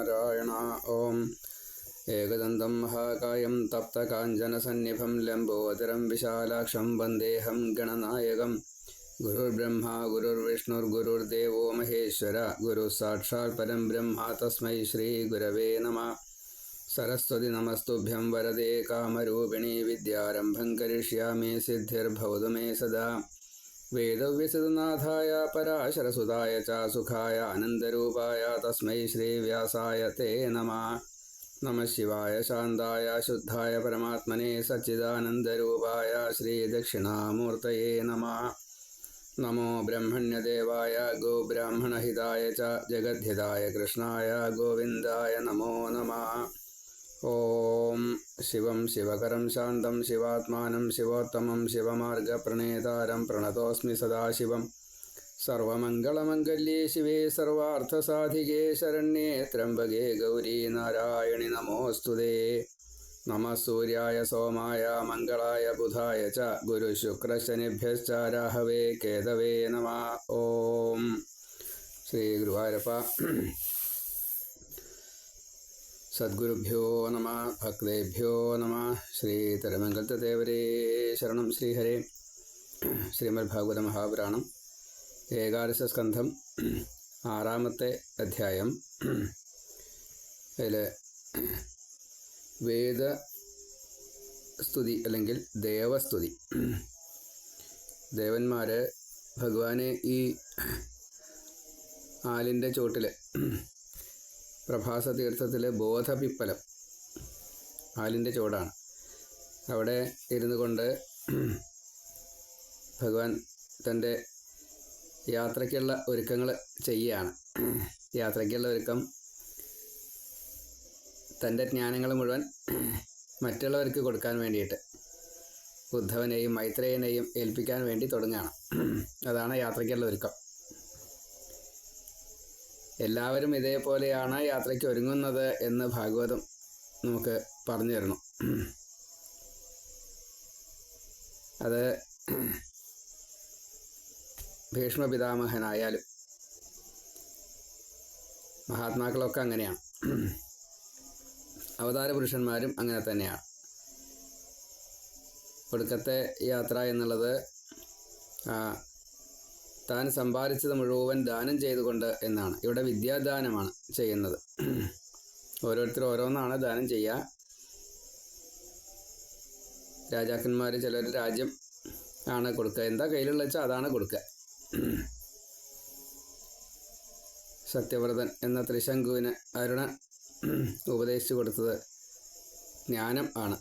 നാരായണ. ഓം ഏകദന്തം മഹാകായം തപ്തകാഞ്ചനസന്നിഭം ലംബോദരം വിശാലാക്ഷം വന്ദേഹം ഗണനായകം. ഗുരുർബ്രഹ്മ ഗുരുർവിഷ്ണുർഗുരുർദേവോ മഹേശ്വര. ഗുരു സാക്ഷാൽ പരം ബ്രഹ്മ തസ്മൈ ശ്രീ ഗുരവേ നമഃ. സരസ്വതി നമസ്തുഭ്യം വരദേ കാമരൂപിണി വിദ്യാരംഭം കരിഷ്യാമി സിദ്ധിർഭവതു മേ സദാ. വേദവ്യസിതനാഥായ പരാശരസുതായ ച സുഖായ ആനന്ദരൂപായ തസ്മൈ ശ്രീവ്യാസായ തേ നമഃ. നമഃ ശിവായ ശാന്തായ ശുദ്ധായ പരമാത്മനെ സച്ചിദാനന്ദരൂപായ ശ്രീദക്ഷിണാമൂർത്തയേ നമഃ. നമോ ബ്രഹ്മണ്യദേവായ ഗോബ്രാഹ്മണഹിതായ ച ജഗദ്ധിതായ കൃഷ്ണായ ഗോവിന്ദായ നമോ നമഃ. ഓം ശിവം ശിവകരം ശാന്തം ശിവാത്മാനം ശിവോത്തമം ശിവമാർഗപ്രണേതാരം പ്രണതോസ്മി സദാശിവം. സർവമംഗളമംഗല്യേ ശിവേ സർവാർത്ഥസാധികേ ശരണ്യേ ത്രംബകേ ഗൗരീ നാരായണി നമോസ്തുതേ. നമഃ സൂര്യായ സോമായ മംഗളായ ബുധായ ച ഗുരുശുക്രശനിഭ്യശ്ച രാഹവേ കേതവേ നമഃ. ഓം ശ്രീ ഗുരുവായൂരപ്പ. സദ്ഗുരുഭ്യോ നമഃ. ഭക്തേഭ്യോ നമഃ. ശ്രീ തിരുമംഗലത്തെ ദേവരേ ശരണം. ശ്രീഹരേ. ശ്രീമദ് ഭാഗവത മഹാപുരാണം ഏകാദശസ്കന്ധം 6-ാമത്തെ അധ്യായം. അതിൽ വേദസ്തുതി അല്ലെങ്കിൽ ദേവസ്തുതി. ദേവന്മാർ ഭഗവാനെ ഈ ആലിൻ്റെ ചോട്ടിൽ പ്രഭാസ തീർത്ഥത്തിൽ ബോധപിപ്പലം ആലിൻ്റെ ചോടാണ്. അവിടെ ഇരുന്നു കൊണ്ട് ഭഗവാൻ തൻ്റെ യാത്രയ്ക്കുള്ള ഒരുക്കങ്ങൾ ചെയ്യുകയാണ്. യാത്രയ്ക്കുള്ള ഒരുക്കം തൻ്റെ ജ്ഞാനങ്ങൾ മുഴുവൻ മറ്റുള്ളവർക്ക് കൊടുക്കാൻ വേണ്ടിയിട്ട് ഉദ്ധവനെയും മൈത്രേയനെയും ഏൽപ്പിക്കാൻ വേണ്ടി തുടങ്ങുകയാണ്. അതാണ് യാത്രയ്ക്കുള്ള ഒരുക്കം. എല്ലാവരും ഇതേപോലെയാണ് യാത്രയ്ക്ക് ഒരുങ്ങുന്നത് എന്ന് ഭാഗവതം നമുക്ക് പറഞ്ഞു തരണം. അത് ഭീഷ്മപിതാമഹനായാലും മഹാത്മാക്കളൊക്കെ അങ്ങനെയാണ്. അവതാര പുരുഷന്മാരും അങ്ങനെ തന്നെയാണ്. ഒടുക്കത്തെ യാത്ര എന്നുള്ളത് താൻ സമ്പാദിച്ചത് മുഴുവൻ ദാനം ചെയ്തുകൊണ്ട് എന്നാണ്. ഇവിടെ വിദ്യാദാനമാണ് ചെയ്യുന്നത്. ഓരോരുത്തർ ഓരോന്നാണ് ദാനം ചെയ്യുക. രാജാക്കന്മാർ ചിലർ രാജ്യം ആണ് കൊടുക്കുക. എന്താ കയ്യിലുള്ള വെച്ചാൽ അതാണ് കൊടുക്കുക. സത്യവ്രതൻ എന്ന ത്രിശങ്കുവിന് അരുണൻ ഉപദേശിച്ചു കൊടുത്തത് ജ്ഞാനം ആണ്,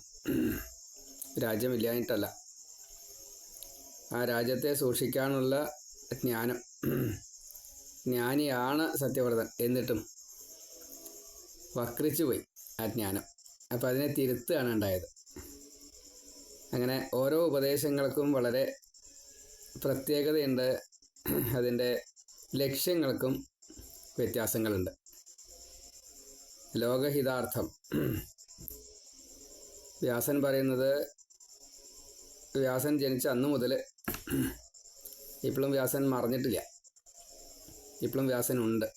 രാജ്യമില്ലാഞ്ഞിട്ടല്ല. ആ രാജ്യത്തെ സൂക്ഷിക്കാനുള്ള ജ്ഞാനം. ജ്ഞാനിയാണ് സത്യവ്രതൻ, എന്നിട്ടും വക്രിച്ചു പോയി ആ ജ്ഞാനം. അപ്പം അതിനെ തിരുത്തുകയാണ് ഉണ്ടായത്. അങ്ങനെ ഓരോ ഉപദേശങ്ങൾക്കും വളരെ പ്രത്യേകതയുണ്ട്. അതിൻ്റെ ലക്ഷ്യങ്ങൾക്കും വ്യത്യാസങ്ങളുണ്ട്. ലോകഹിതാർത്ഥം വ്യാസൻ പറയുന്നത്, വ്യാസൻ ജനിച്ച അന്നു മുതൽ ഇപ്പോഴും വ്യാസൻ മറഞ്ഞിട്ടില്ല. ഇപ്പോഴും വ്യാസനുണ്ട്.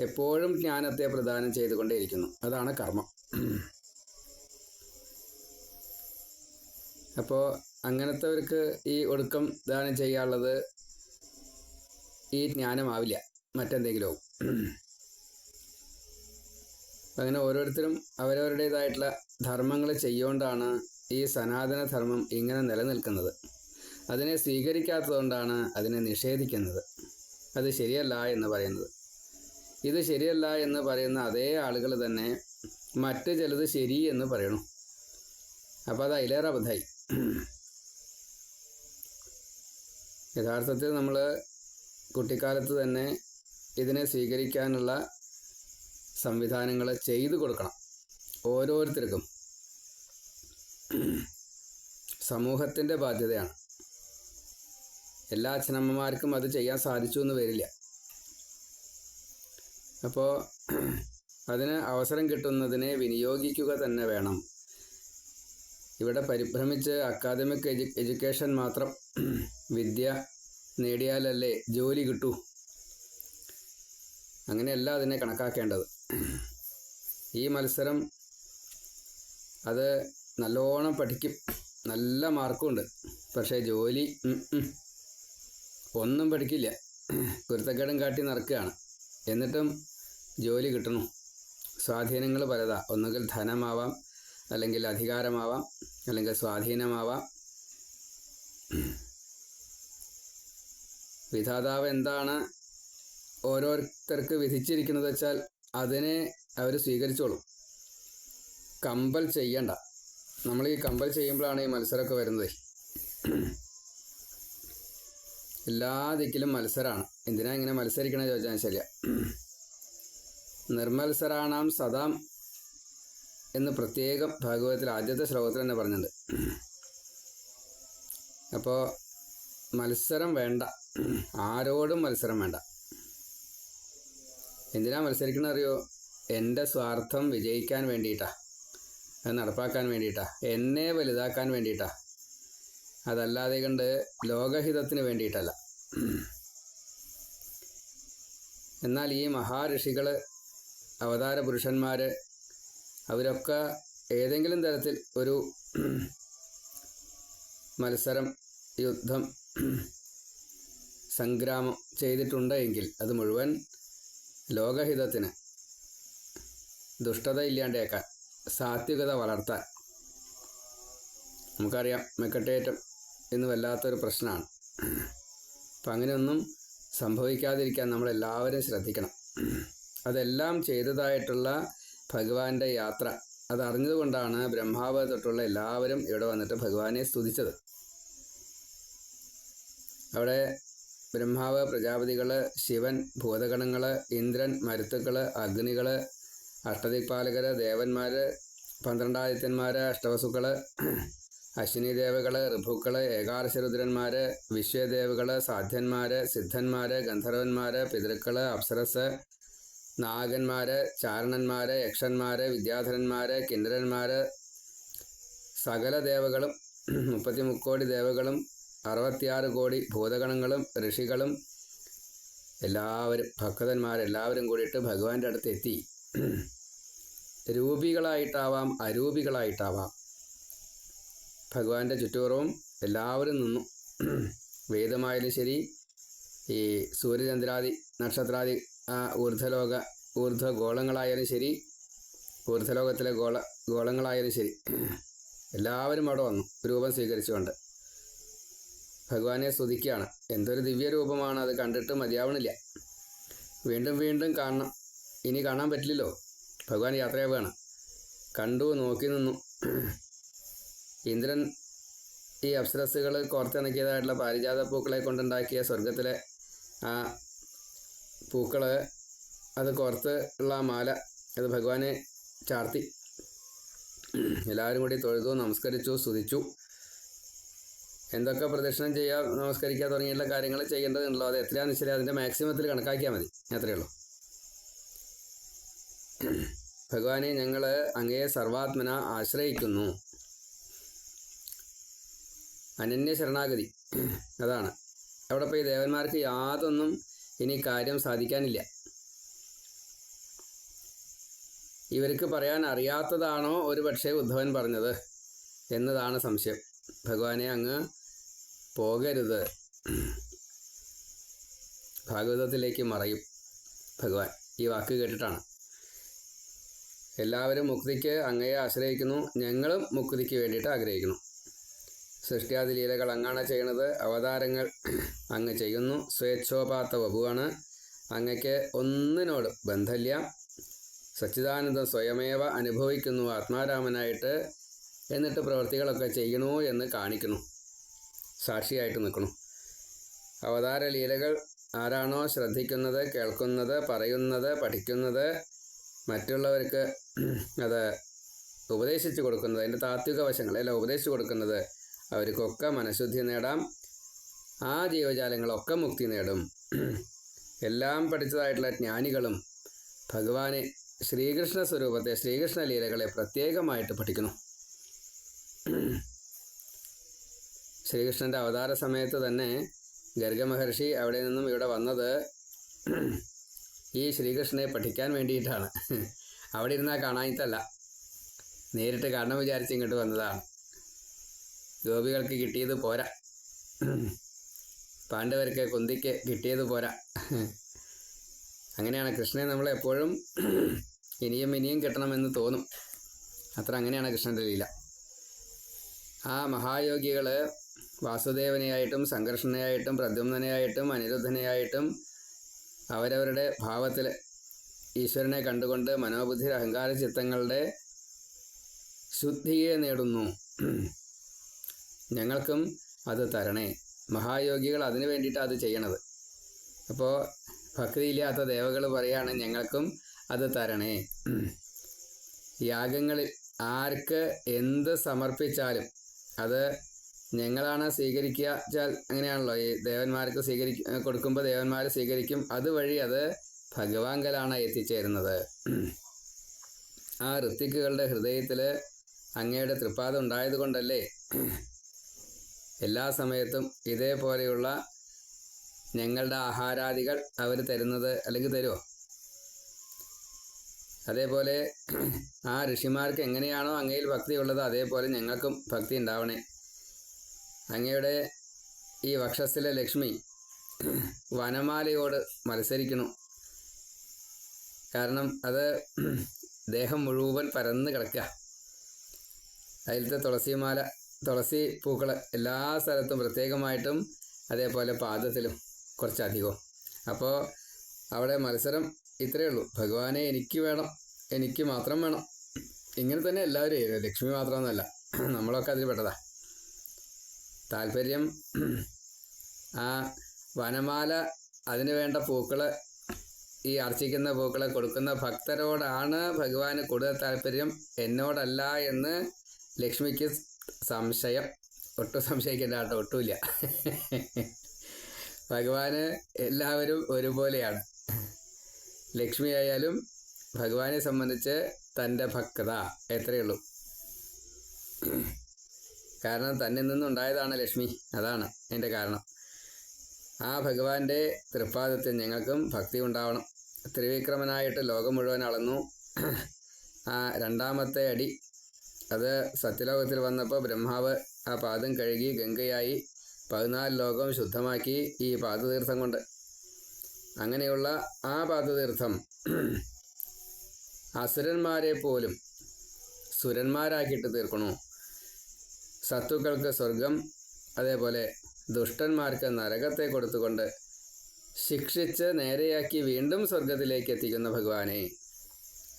എപ്പോഴും ജ്ഞാനത്തെ പ്രദാനം ചെയ്തുകൊണ്ടേയിരിക്കുന്നു. അതാണ് കർമ്മം. അപ്പോൾ അങ്ങനത്തെവർക്ക് ഈ ഒടുക്കം ദാനം ചെയ്യാനുള്ളത് ഈ ജ്ഞാനമാവില്ല, മറ്റെന്തെങ്കിലും. അങ്ങനെ ഓരോരുത്തരും അവരവരുടേതായിട്ടുള്ള ധർമ്മങ്ങൾ ചെയ്യുകൊണ്ടാണ് ഈ സനാതനധർമ്മം ഇങ്ങനെ നിലനിൽക്കുന്നത്. അതിനെ സ്വീകരിക്കാത്തതുകൊണ്ടാണ് അതിനെ നിഷേധിക്കുന്നത്. അത് ശരിയല്ല എന്ന് പറയുന്നത്. ഇത് ശരിയല്ല എന്ന് പറയുന്ന അതേ ആളുകൾ തന്നെ മറ്റ് ചിലത് ശരി എന്ന് പറയണു. അപ്പോൾ അത് അതിലേറെ അബദ്ധമായി. യഥാർത്ഥത്തിൽ നമ്മൾ കുട്ടിക്കാലത്ത് തന്നെ ഇതിനെ സ്വീകരിക്കാനുള്ള സംവിധാനങ്ങൾ ചെയ്തു കൊടുക്കണം. ഓരോരുത്തർക്കും സമൂഹത്തിൻ്റെ ബാധ്യതയാണ്. എല്ലാ അച്ഛനമ്മമാർക്കും അത് ചെയ്യാൻ സാധിച്ചു എന്ന് വരില്ല. അപ്പോൾ അതിന് അവസരം കിട്ടുന്നതിനെ വിനിയോഗിക്കുക തന്നെ വേണം. ഇവിടെ പരിഭ്രമിച്ച് അക്കാദമിക് എഡ്യൂക്കേഷൻ മാത്രം വിദ്യ നേടിയാലല്ലേ ജോലി കിട്ടൂ. അങ്ങനെയല്ല അതിനെ കണക്കാക്കേണ്ടത്. ഈ മത്സരം അത് നല്ലോണം പഠിക്കും, നല്ല മാർക്കുമുണ്ട്. പക്ഷേ ജോലി ഒന്നും പഠിക്കില്ല, കുരുത്തക്കേടും കാട്ടി നടക്കുകയാണ്. എന്നിട്ടും ജോലി കിട്ടണു. സ്വാധീനങ്ങൾ പലതാ. ഒന്നുകിൽ ധനമാവാം, അല്ലെങ്കിൽ അധികാരമാവാം, അല്ലെങ്കിൽ സ്വാധീനമാവാം. വിധാതാവ് എന്താണ് ഓരോരുത്തർക്ക് വിധിച്ചിരിക്കുന്നത് വെച്ചാൽ അതിനെ അവർ സ്വീകരിച്ചോളും. കമ്പൽ ചെയ്യണ്ട. നമ്മൾ ഈ കമ്പൽ ചെയ്യുമ്പോഴാണ് ഈ മത്സരമൊക്കെ വരുന്നത്. എല്ലാ ദിക്കിലും മത്സരമാണ്. എന്തിനാ ഇങ്ങനെ മത്സരിക്കണമെന്ന് ചോദിച്ചാൽ ശരിയാ. നിർമത്സരാണാം സദാം എന്ന് പ്രത്യേകം ഭാഗവതത്തിൽ ആദ്യത്തെ ശ്ലോകത്തിൽ തന്നെ പറഞ്ഞിട്ടുണ്ട്. അപ്പോൾ മത്സരം വേണ്ട, ആരോടും മത്സരം വേണ്ട. എന്തിനാ മത്സരിക്കണമെന്ന് അറിയോ? എൻ്റെ സ്വാർത്ഥം വിജയിക്കാൻ വേണ്ടിയിട്ടാണ്, അത് നടപ്പാക്കാൻ വേണ്ടിയിട്ടാണ്, എന്നെ വലുതാക്കാൻ വേണ്ടിയിട്ടാണ്. അതല്ലാതെ കണ്ട് ലോകഹിതത്തിന് വേണ്ടിയിട്ടല്ല. എന്നാൽ ഈ മഹാഋഷികൾ, അവതാര പുരുഷന്മാർ, അവരൊക്കെ ഏതെങ്കിലും തരത്തിൽ ഒരു മത്സരം, യുദ്ധം, സംഗ്രാമം ചെയ്തിട്ടുണ്ടെങ്കിൽ അത് മുഴുവൻ ലോകഹിതത്തിന്, ദുഷ്ടത ഇല്ലാണ്ടേക്കാൻ, സാത്വികത വളർത്താൻ. നമുക്കറിയാം മെക്കട്ടേറ്റം എന്ന് വല്ലാത്തൊരു പ്രശ്നമാണ്. അപ്പം അങ്ങനെയൊന്നും സംഭവിക്കാതിരിക്കാൻ നമ്മളെല്ലാവരും ശ്രദ്ധിക്കണം. അതെല്ലാം ചെയ്തതായിട്ടുള്ള ഭഗവാന്റെ യാത്ര അതറിഞ്ഞതുകൊണ്ടാണ് ബ്രഹ്മാവ് തൊട്ടുള്ള എല്ലാവരും ഇവിടെ വന്നിട്ട് ഭഗവാനെ സ്തുതിച്ചത്. അവിടെ ബ്രഹ്മാവ്, പ്രജാപതികൾ, ശിവൻ, ഭൂതഗണങ്ങൾ, ഇന്ദ്രൻ, മരുത്തുക്കൾ, അഗ്നികൾ, അഷ്ടദിക്പാലകർ, ദേവന്മാർ, 12 ആദിത്യന്മാർ, അഷ്ടവസുക്കൾ, അശ്വിനി ദേവകൾ, ഋഭുക്കൾ, ഏകാദശരുദ്രന്മാർ, വിശ്വദേവകൾ, സാധ്യന്മാർ, സിദ്ധന്മാർ, ഗന്ധർവന്മാർ, പിതൃക്കൾ, അപ്സരസ്, നാഗന്മാർ, ചാരണന്മാർ, യക്ഷന്മാർ, വിദ്യാധരന്മാർ, കിന്നരന്മാർ, സകല ദേവകളും, 33 കോടി ദേവകളും, 66 കോടി ഭൂതഗണങ്ങളും, ഋഷികളും, എല്ലാവരും ഭക്തന്മാരെല്ലാവരും കൂടിയിട്ട് ഭഗവാന്റെ അടുത്ത് എത്തി. രൂപികളായിട്ടാവാം, അരൂപികളായിട്ടാവാം, ഭഗവാന്റെ ചുറ്റുപുറവും എല്ലാവരും നിന്നു. വേദമായാലും ശരി, ഈ സൂര്യചന്ദ്രാദി നക്ഷത്രാദി ഊർധ്വഗോളങ്ങളായാലും ശരി, ഊർധ്വലോകത്തിലെ ഗോളങ്ങളായാലും ശരി, എല്ലാവരും അവിടെ വന്നു രൂപം സ്വീകരിച്ചുകൊണ്ട് ഭഗവാനെ സ്തുതിക്കുകയാണ്. എന്തൊരു ദിവ്യരൂപമാണ്, അത് കണ്ടിട്ട് മതിയാവണില്ല. വീണ്ടും വീണ്ടും കാണണം. ഇനി കാണാൻ പറ്റില്ലല്ലോ, ഭഗവാൻ യാത്രയാവുകയാണ്. കണ്ടു, നോക്കി നിന്നു. ഇന്ദ്രൻ ഈ അപ്സരസ്സുകൾ കോർത്തിണക്കിയതായിട്ടുള്ള പാരിജാത പൂക്കളെ കൊണ്ടുണ്ടാക്കിയ സ്വർഗത്തിലെ ആ പൂക്കൾ, അത് കോർത്ത് ഉള്ള മാല, അത് ഭഗവാനെ ചാർത്തി. എല്ലാവരും കൂടി തൊഴുതു, നമസ്കരിച്ചു, സ്തുതിച്ചു. എന്തൊക്കെ പ്രദക്ഷിണം ചെയ്യുക, നമസ്കരിക്കുക തുടങ്ങിയുള്ള കാര്യങ്ങൾ ചെയ്യേണ്ടതുണ്ടല്ലോ, അത് എത്രയാണെന്ന് വെച്ചാൽ അതിൻ്റെ മാക്സിമത്തിൽ കണക്കാക്കിയാൽ മതി, അത്രയേ ഉള്ളൂ. ഭഗവാനെ, ഞങ്ങൾ അങ്ങയെ സർവാത്മന ആശ്രയിക്കുന്നു. അനന്യ ശരണാഗതി, അതാണ്. അവിടെ പോയി ദേവന്മാർക്ക് യാതൊന്നും ഇനി കാര്യം സാധിക്കാനില്ല. ഇവർക്ക് പറയാൻ അറിയാത്തതാണോ ഒരു പക്ഷേ ഉദ്ധവൻ പറഞ്ഞത് എന്നതാണ് സംശയം. ഭഗവാനെ, അങ്ങ് പോകരുത്, ഭാഗവതത്തിലേക്ക് മറയും ഭഗവാൻ. ഈ വാക്ക് കേട്ടിട്ടാണ്. എല്ലാവരും മുക്തിക്ക് അങ്ങയെ ആശ്രയിക്കുന്നു, ഞങ്ങളും മുക്തിക്ക് വേണ്ടിയിട്ട് ആഗ്രഹിക്കുന്നു. സൃഷ്ടിയാദി ലീലകൾ അങ്ങാണ് ചെയ്യണത്, അവതാരങ്ങൾ അങ്ങ് ചെയ്യുന്നു. സ്വേച്ഛോപാത്ത വപുവാണ്, അങ്ങയ്ക്ക് ഒന്നിനോട് ബന്ധമില്ല. സച്ചിദാനന്ദം സ്വയമേവ അനുഭവിക്കുന്നു ആത്മാരാമനായിട്ട്. എന്നിട്ട് പ്രവൃത്തികളൊക്കെ ചെയ്യണു എന്ന് കാണിക്കുന്നു, സാക്ഷിയായിട്ട് നിൽക്കണു. അവതാര ലീലകൾ ആരാണോ ശ്രദ്ധിക്കുന്നത്, കേൾക്കുന്നത്, പറയുന്നത്, പഠിക്കുന്നത്, മറ്റുള്ളവർക്ക് അത് ഉപദേശിച്ചു കൊടുക്കുന്നത്, അതിൻ്റെ താത്വിക വശങ്ങളെല്ലാം ഉപദേശിച്ചു കൊടുക്കുന്നത്, അവർക്കൊക്കെ മനഃശുദ്ധി നേടാം. ആ ജീവജാലങ്ങളൊക്കെ മുക്തി നേടും. എല്ലാം പഠിച്ചതായിട്ടുള്ള ജ്ഞാനികളും ഭഗവാനെ, ശ്രീകൃഷ്ണ സ്വരൂപത്തെ, ശ്രീകൃഷ്ണ ലീലകളെ പ്രത്യേകമായിട്ട് പഠിക്കുന്നു. ശ്രീകൃഷ്ണൻ്റെ അവതാര സമയത്ത് തന്നെ ഗർഗ മഹർഷി അവിടെ നിന്നും ഇവിടെ വന്നത് ഈ ശ്രീകൃഷ്ണനെ പഠിക്കാൻ വേണ്ടിയിട്ടാണ്. അവിടെ ഇരുന്നാൽ കാണാനിട്ടല്ല, നേരിട്ട് കാണണം വിചാരിച്ച് ഇങ്ങോട്ട് വന്നതാണ്. ഗോപികൾക്ക് കിട്ടിയത് പോരാ, പാണ്ഡവർക്ക് കുന്തിക്ക് കിട്ടിയത് പോരാ. അങ്ങനെയാണ് കൃഷ്ണനെ നമ്മളെപ്പോഴും ഇനിയും ഇനിയും കിട്ടണമെന്ന് തോന്നും. അത്ര അങ്ങനെയാണ് കൃഷ്ണൻ്റെ ലീല. ആ മഹായോഗികൾ വാസുദേവനെയായിട്ടും സംഘർഷണയായിട്ടും പ്രദ്യുമ്നനെയായിട്ടും അനിരുദ്ധനെയായിട്ടും അവരവരുടെ ഭാവത്തിൽ ഈശ്വരനെ കണ്ടുകൊണ്ട് മനോബുദ്ധി അഹങ്കാര ചിത്തങ്ങളുടെ ശുദ്ധിയെ നേടുന്നു. ഞങ്ങൾക്കും അത് തരണേ. മഹായോഗികൾ അതിനു വേണ്ടിയിട്ടാണ് അത് ചെയ്യണത്. അപ്പോൾ ഭക്തിയില്ലാത്ത ദേവകൾ പറയാണ് ഞങ്ങൾക്കും അത് തരണേ. യാഗങ്ങളിൽ ആർക്ക് എന്ത് സമർപ്പിച്ചാലും അത് ഞങ്ങളാണ് സ്വീകരിക്കുക വെച്ചാൽ അങ്ങനെയാണല്ലോ. ഈ ദേവന്മാർക്ക് കൊടുക്കുമ്പോൾ ദേവന്മാർ സ്വീകരിക്കും. അതുവഴി അത് ഭഗവാങ്കലാണ് എത്തിച്ചേരുന്നത്. ആ ഋത്വിക്കുകളുടെ ഹൃദയത്തിൽ അങ്ങയുടെ തൃപ്പാദം ഉണ്ടായത് കൊണ്ടല്ലേ എല്ലാ സമയത്തും ഇതേപോലെയുള്ള ഞങ്ങളുടെ ആഹാരാദികൾ അവർ തരുന്നത്. അല്ലെങ്കിൽ തരുമോ? അതേപോലെ ആ ഋഷിമാർക്ക് എങ്ങനെയാണോ അങ്ങയിൽ ഭക്തി ഉള്ളത് അതേപോലെ ഞങ്ങൾക്കും ഭക്തി ഉണ്ടാവണേ. അങ്ങയുടെ ഈ വക്ഷസ്സിലെ ലക്ഷ്മി വനമാലയോട് മത്സരിക്കണു. കാരണം അത് ദേഹം മുഴുവൻ പരന്ന് കിടക്കുക. അതിലത്തെ തുളസി പൂക്കൾ എല്ലാ സ്ഥലത്തും പ്രത്യേകമായിട്ടും, അതേപോലെ പാദത്തിലും കുറച്ചധികവും. അപ്പോൾ അവിടെ മത്സരം ഇത്രയേ ഉള്ളൂ. ഭഗവാനെ എനിക്ക് വേണം, എനിക്ക് മാത്രം വേണം. ഇങ്ങനെ തന്നെ എല്ലാവരും ചെയ്യും. ലക്ഷ്മി മാത്രമൊന്നുമല്ല, നമ്മളൊക്കെ അതിൽ പെട്ടതാ. താല്പര്യം ആ വനമാല, അതിന് വേണ്ട പൂക്കൾ, ഈ അർച്ചിക്കുന്ന പൂക്കളെ കൊടുക്കുന്ന ഭക്തരോടാണ് ഭഗവാന് കൂടുതൽ താല്പര്യം, എന്നോടല്ല എന്ന് ലക്ഷ്മിക്ക് സംശയം. ഒട്ടും സംശയിക്കേണ്ട കേട്ടോ, ഒട്ടുമില്ല. ഭഗവാന് എല്ലാവരും ഒരുപോലെയാണ്. ലക്ഷ്മി ആയാലും ഭഗവാനെ സംബന്ധിച്ച് തൻ്റെ ഭക്തത എത്രയേ ഉള്ളൂ. കാരണം തന്നിൽ നിന്നുണ്ടായതാണ് ലക്ഷ്മി, അതാണ് അതിൻ്റെ കാരണം. ആ ഭഗവാന്റെ തൃപ്പാദത്തിൽ ഞങ്ങൾക്കും ഭക്തി ഉണ്ടാവണം. ത്രിവിക്രമനായിട്ട് ലോകം മുഴുവൻ അളന്നു. ആ രണ്ടാമത്തെ അടി അത് സത്യലോകത്തിൽ വന്നപ്പോൾ ബ്രഹ്മാവ് ആ പാദം കഴുകി ഗംഗയായി 14 ലോകം ശുദ്ധമാക്കി ഈ പാദതീർത്ഥം കൊണ്ട്. അങ്ങനെയുള്ള ആ പാദതീർത്ഥം അസുരന്മാരെ പോലും സുരന്മാരാക്കിയിട്ട് തീർക്കണു. സത്തുക്കൾക്ക് സ്വർഗം, അതേപോലെ ദുഷ്ടന്മാർക്ക് നരകത്തെ കൊടുത്തുകൊണ്ട് ശിക്ഷിച്ച് നേരെയാക്കി വീണ്ടും സ്വർഗത്തിലേക്ക് എത്തിക്കുന്ന ഭഗവാനെ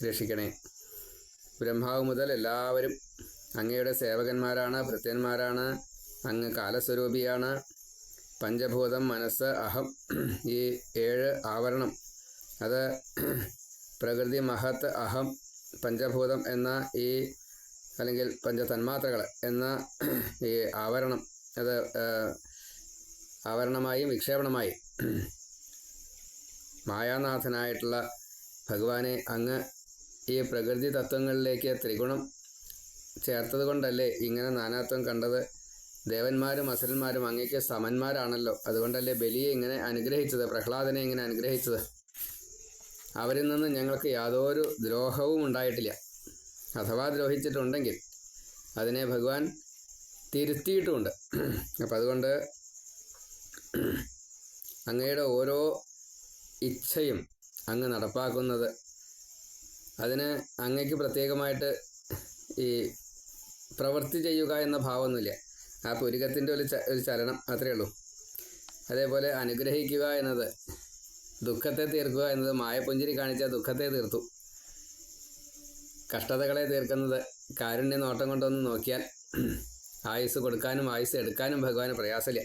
രക്ഷിക്കണേ. ബ്രഹ്മാവ് മുതൽ എല്ലാവരും അങ്ങയുടെ സേവകന്മാരാണ്, ഭൃത്യന്മാരാണ്. അങ്ങ് കാലസ്വരൂപിയാണ്. പഞ്ചഭൂതം, മനസ്സ്, അഹം, ഈ 7 ആവരണം, അത് പ്രകൃതി, മഹത്ത്, അഹം, പഞ്ചഭൂതം എന്ന ഈ, അല്ലെങ്കിൽ പഞ്ചതന്മാത്രകൾ എന്ന ഈ ആവരണം, അത് ആവരണമായും വിക്ഷേപണമായും മായാനാഥനായിട്ടുള്ള ഭഗവാനെ അങ്ങ് ഈ പ്രകൃതി തത്വങ്ങളിലേക്ക് ത്രിഗുണം ചേർത്തത് കൊണ്ടല്ലേ ഇങ്ങനെ നാനാത്വം കണ്ടത്. ദേവന്മാരും അസുരന്മാരും അങ്ങേക്ക് സമന്മാരാണല്ലോ. അതുകൊണ്ടല്ലേ ബലിയെ ഇങ്ങനെ അനുഗ്രഹിച്ചത്, പ്രഹ്ലാദനെ ഇങ്ങനെ അനുഗ്രഹിച്ചത്. അവരിൽ നിന്ന് ഞങ്ങൾക്ക് യാതൊരു ദ്രോഹവും ഉണ്ടായിട്ടില്ല. അഥവാ ദ്രോഹിച്ചിട്ടുണ്ടെങ്കിൽ അതിനെ ഭഗവാൻ തിരുത്തിയിട്ടുമുണ്ട്. അപ്പം അതുകൊണ്ട് അങ്ങയുടെ ഓരോ ഇച്ഛയും അങ്ങ് നടപ്പാക്കുന്നത്, അതിന് അങ്ങയ്ക്ക് പ്രത്യേകമായിട്ട് ഈ പ്രവൃത്തി ചെയ്യുക എന്ന ഭാവമൊന്നുമില്ല. ആ പുരികത്തിൻ്റെ ഒരു ചലനം അത്രയേ ഉള്ളൂ. അതേപോലെ അനുഗ്രഹിക്കുക എന്നത്, ദുഃഖത്തെ തീർക്കുക എന്നത്, മായപ്പുഞ്ചിരി കാണിച്ച ദുഃഖത്തെ തീർത്തു. കഷ്ടതകളെ തീർക്കുന്നത് കാരുണ്യ നോട്ടം കൊണ്ടൊന്ന് നോക്കിയാൽ ആയുസ് കൊടുക്കാനും ആയുസ് എടുക്കാനും ഭഗവാന് പ്രയാസമില്ല.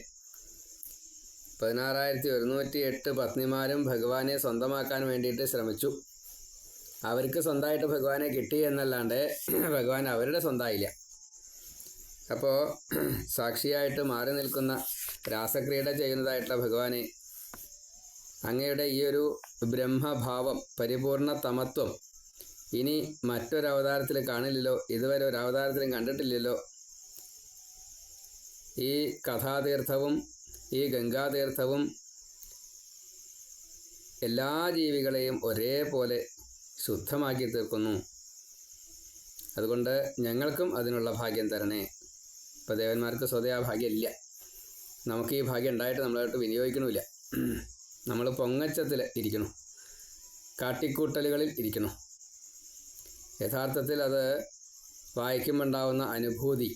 16,108 പത്നിമാരും ഭഗവാനെ സ്വന്തമാക്കാൻ വേണ്ടിയിട്ട് ശ്രമിച്ചു. അവർക്ക് സ്വന്തമായിട്ട് ഭഗവാനെ കിട്ടി എന്നല്ലാണ്ട് ഭഗവാൻ അവരുടെ സ്വന്തമായില്ല. അപ്പോൾ സാക്ഷിയായിട്ട് മാറി നിൽക്കുന്ന, രാസക്രീഡ ചെയ്യുന്നതായിട്ടുള്ള ഭഗവാനെ, അങ്ങയുടെ ഈ ഒരു ബ്രഹ്മഭാവം, പരിപൂർണ തമത്വം ഇനി മറ്റൊരവതാരത്തിൽ കാണില്ലല്ലോ, ഇതുവരെ ഒരു അവതാരത്തിലും കണ്ടിട്ടില്ലല്ലോ. ഈ കഥാതീർത്ഥവും ഈ ഗംഗാതീർത്ഥവും എല്ലാ ജീവികളെയും ഒരേപോലെ ശുദ്ധമാക്കി തീർക്കുന്നു. അതുകൊണ്ട് ഞങ്ങൾക്കും അതിനുള്ള ഭാഗ്യം തരണേ. ഇപ്പോൾ ദേവന്മാർക്ക് സ്വതേ ആ ഭാഗ്യം ഇല്ല. നമുക്ക് ഈ ഭാഗ്യം ഉണ്ടായിട്ട് നമ്മളായിട്ട് വിനിയോഗിക്കണമില്ല. നമ്മൾ പൊങ്ങച്ചത്തിൽ ഇരിക്കുന്നു, കാട്ടിക്കൂട്ടലുകളിൽ ഇരിക്കുന്നു. യഥാർത്ഥത്തിൽ അത് വായിക്കുമ്പോൾ ഉണ്ടാവുന്ന അനുഭൂതി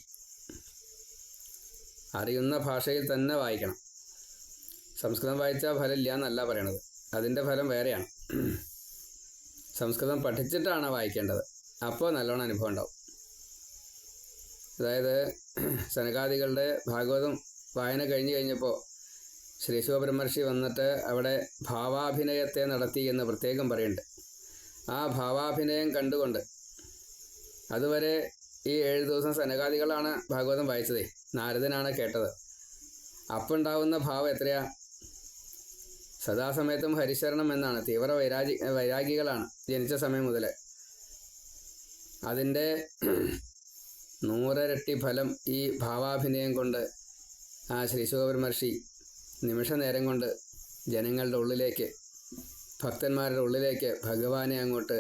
അറിയുന്ന ഭാഷയിൽ തന്നെ വായിക്കണം. സംസ്കൃതം വായിച്ചാൽ ഫലമില്ല എന്നല്ല പറയണത്, അതിൻ്റെ ഫലം വേറെയാണ്. സംസ്കൃതം പഠിച്ചിട്ടാണ് വായിക്കേണ്ടത്, അപ്പോൾ നല്ലോണം അനുഭവം ഉണ്ടാവും. അതായത് സനകാദികളുടെ ഭാഗവതം വായന കഴിഞ്ഞപ്പോൾ ശ്രീശുഖബ്രഹ്മർഷി വന്നിട്ട് അവിടെ ഭാവാഭിനയത്തെ നടത്തി എന്ന് പ്രത്യേകം പറയുന്നുണ്ട്. ആ ഭാവാഭിനയം കണ്ടുകൊണ്ട്, അതുവരെ ഈ 7 ദിവസം സനകാദികളാണ് ഭാഗവതം വായിച്ചത്, നാരദനാണ് കേട്ടത്. അപ്പം ഉണ്ടാവുന്ന ഭാവം എത്രയാ? സദാസമയത്തും ഹരിശരണം എന്നാണ്. തീവ്ര വൈരാഗികളാണ് ജനിച്ച സമയം മുതൽ. അതിൻ്റെ 100 ഇരട്ടി ഫലം ഈ ഭാവാഭിനയം കൊണ്ട് ആ ശ്രീശുഖബ്രഹ്മർഷി നിമിഷ നേരം കൊണ്ട് ജനങ്ങളുടെ ഉള്ളിലേക്ക്, ഭക്തന്മാരുടെ ഉള്ളിലേക്ക് ഭഗവാനെ അങ്ങോട്ട്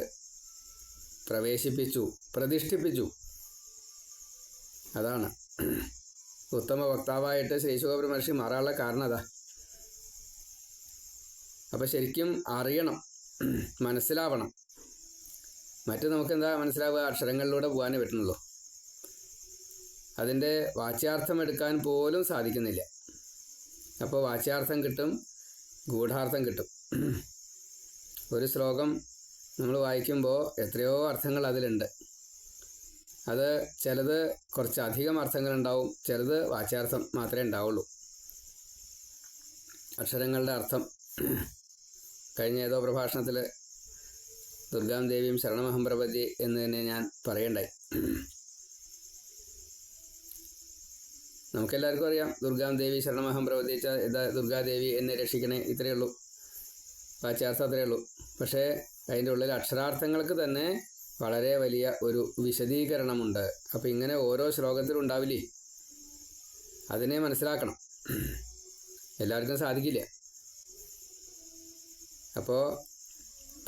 പ്രവേശിപ്പിച്ചു, പ്രതിഷ്ഠിപ്പിച്ചു. അതാണ് ഉത്തമ വക്താവായിട്ട് ശ്രീശുഖബ്രഹ്മർഷി മാറാനുള്ള കാരണം അതാ. അപ്പം ശരിക്കും അറിയണം, മനസ്സിലാവണം. മറ്റു നമുക്കെന്താ മനസ്സിലാവുക? അക്ഷരങ്ങളിലൂടെ പോകാനേ പറ്റുന്നുള്ളൂ. അതിൻ്റെ വാച്യാർത്ഥം എടുക്കാൻ പോലും സാധിക്കുന്നില്ല. അപ്പോൾ വാച്യാർത്ഥം കിട്ടും, ഗൂഢാർത്ഥം കിട്ടും. ഒരു ശ്ലോകം നമ്മൾ വായിക്കുമ്പോൾ എത്രയോ അർത്ഥങ്ങൾ അതിലുണ്ട്. അത് ചിലത് കുറച്ചധികം അർത്ഥങ്ങളുണ്ടാവും, ചിലത് വാച്യാർത്ഥം മാത്രമേ ഉണ്ടാവുള്ളൂ. അക്ഷരങ്ങളുടെ അർത്ഥം കഴിഞ്ഞ ഏതോ പ്രഭാഷണത്തിൽ ദുർഗാം ദേവിയും ശരണമഹം പ്രപദ്യേ എന്ന് തന്നെ ഞാൻ പറയണ്ടായി. നമുക്കെല്ലാവർക്കും അറിയാം, ദുർഗാം ദേവി ശരണമഹം പ്രപദ്യച്ച ദുർഗാദേവി എന്നെ രക്ഷിക്കണേ, ഇത്രയേ ഉള്ളൂ. വാച്യാർത്ഥം അത്രയേ ഉള്ളൂ. പക്ഷേ അതിൻ്റെ ഉള്ളിൽ അക്ഷരാർത്ഥങ്ങൾക്ക് തന്നെ വളരെ വലിയ ഒരു വിശദീകരണമുണ്ട്. അപ്പോൾ ഇങ്ങനെ ഓരോ ശ്ലോകത്തിലും ഉണ്ടാവില്ലേ, അതിനെ മനസ്സിലാക്കണം. എല്ലാവർക്കും സാധിക്കില്ല. അപ്പോൾ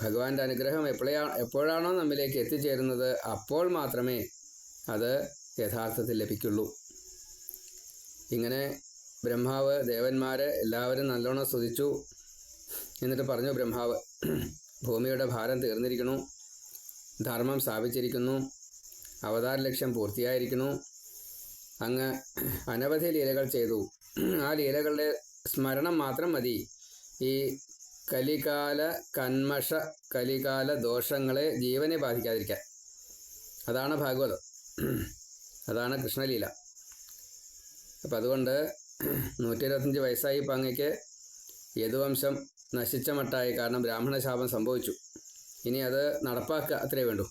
ഭഗവാന്റെ അനുഗ്രഹം എപ്പോഴാണോ നമ്മിലേക്ക് എത്തിച്ചേരുന്നത്, അപ്പോൾ മാത്രമേ അത് യഥാർത്ഥത്തിൽ ലഭിക്കുള്ളൂ. ഇങ്ങനെ ബ്രഹ്മാവ്, ദേവന്മാർ എല്ലാവരും നല്ലോണം സ്തുതിച്ചു. എന്നിട്ട് പറഞ്ഞു ബ്രഹ്മാവ്, ഭൂമിയുടെ ഭാരം തീർന്നിരിക്കുന്നു, ധർമ്മം സ്ഥാപിച്ചിരിക്കുന്നു, അവതാര ലക്ഷ്യം പൂർത്തിയായിരിക്കുന്നു. അങ്ങ് അനവധി ലീലകൾ ചെയ്തു. ആ ലീലകളുടെ സ്മരണം മാത്രം മതി ഈ കലികാല കന്മഷ, കലികാല ദോഷങ്ങളെ ജീവനെ ബാധിക്കാതിരിക്കാൻ. അതാണ് ഭാഗവതം, അതാണ് കൃഷ്ണലീല. അപ്പം അതുകൊണ്ട് 125 വയസ്സായി ഇപ്പം അങ്ങയ്ക്ക് യദുവംശം നശിച്ച മട്ടായി. കാരണം ബ്രാഹ്മണ ശാപം സംഭവിച്ചു. ഇനി അത് നടപ്പാക്കുക, അത്രേ വേണ്ടൂ.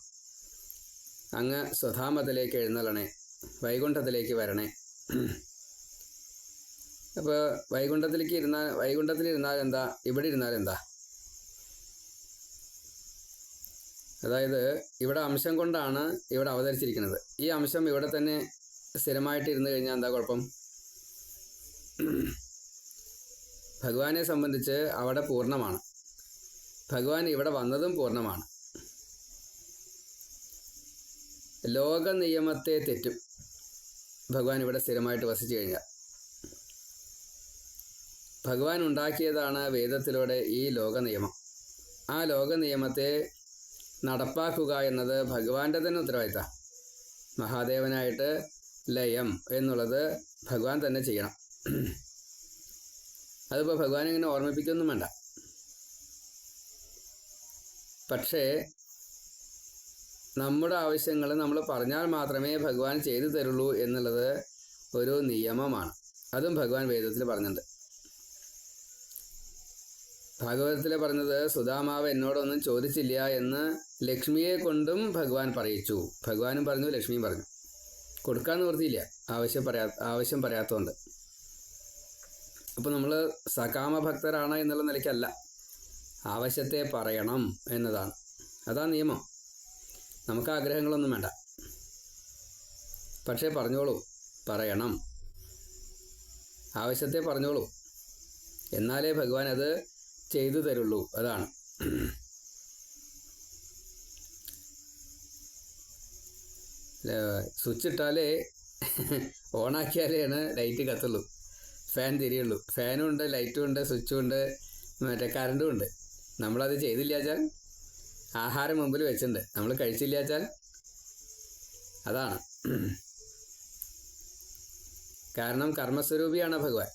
അങ്ങ് സ്വധാമത്തിലേക്ക് എഴുന്നള്ളണേ, വൈകുണ്ഠത്തിലേക്ക് വരണേ. അപ്പോൾ വൈകുണ്ഠത്തിലിരുന്നാൽ എന്താ, ഇവിടെ ഇരുന്നാൽ എന്താ? അതായത് ഇവിടെ അംശം കൊണ്ടാണ് ഇവിടെ അവതരിച്ചിരിക്കുന്നത്. ഈ അംശം ഇവിടെ തന്നെ സ്ഥിരമായിട്ട് ഇരുന്ന് കഴിഞ്ഞാൽ എന്താ കുഴപ്പം? ഭഗവാനെ സംബന്ധിച്ച് അവിടെ പൂർണ്ണമാണ്, ഭഗവാൻ ഇവിടെ വന്നതും പൂർണ്ണമാണ്. ലോക നിയമത്തെ തെറ്റും ഭഗവാൻ ഇവിടെ സ്ഥിരമായിട്ട് വസിച്ചു കഴിഞ്ഞാൽ. ഭഗവാൻ ഉണ്ടാക്കിയതാണ് വേദത്തിലൂടെ ഈ ലോക നിയമം. ആ ലോക നിയമത്തെ നടപ്പാക്കുക എന്നത് ഭഗവാന്റെ തന്നെ ഉത്തരവാദിത്തമാണ്. മഹാദേവനായിട്ട് ലയം എന്നുള്ളത് ഭഗവാൻ തന്നെ ചെയ്യണം. അതിപ്പോൾ ഭഗവാൻ ഇങ്ങനെ ഓർമ്മിപ്പിക്കൊന്നും വേണ്ട. പക്ഷേ നമ്മുടെ ആവശ്യങ്ങൾ നമ്മൾ പറഞ്ഞാൽ മാത്രമേ ഭഗവാൻ ചെയ്തു തരുള്ളൂ എന്നുള്ളത് ഒരു നിയമമാണ്. അതും ഭഗവാൻ വേദത്തിൽ പറഞ്ഞിട്ടുണ്ട്. ഭാഗവതത്തിൽ പറഞ്ഞത് സുധാമാവ് എന്നോടൊന്നും ചോദിച്ചില്ല എന്ന് ലക്ഷ്മിയെ കൊണ്ടും ഭഗവാൻ പറയിച്ചു. ഭഗവാനും പറഞ്ഞു, ലക്ഷ്മിയും പറഞ്ഞു. കൊടുക്കാൻ നിവൃത്തിയില്ല, ആവശ്യം പറയാത്തതുകൊണ്ട്. അപ്പോൾ നമ്മൾ സകാമഭക്തരാണ് എന്നുള്ള നിലയ്ക്കല്ല, ആവശ്യത്തെ പറയണം എന്നതാണ്. അതാ നിയമം. നമുക്ക് ആഗ്രഹങ്ങളൊന്നും വേണ്ട, പക്ഷേ പറഞ്ഞോളൂ, പറയണം, ആവശ്യത്തെ പറഞ്ഞോളൂ. എന്നാലേ ഭഗവാൻ അത് ചെയ്തു തരുള്ളൂ. അതാണ്. സ്വിച്ച് ഇട്ടാലേ ഓണാക്കിയാലാണ് ലൈറ്റ് കത്തുള്ളൂ, ഫാൻ തിരിയുള്ളൂ. ഫാനും ഉണ്ട്, ലൈറ്റും ഉണ്ട്, സ്വിച്ചും ഉണ്ട്, മറ്റേ കറണ്ടും ഉണ്ട്. നമ്മളത് ചെയ്തില്ലാച്ചാൽ, ആഹാരം മുമ്പിൽ വെച്ചിട്ടുണ്ട്, നമ്മൾ കഴിച്ചില്ലാച്ചാൽ അതാണ്. കാരണം കർമ്മസ്വരൂപിയാണ് ഭഗവാൻ.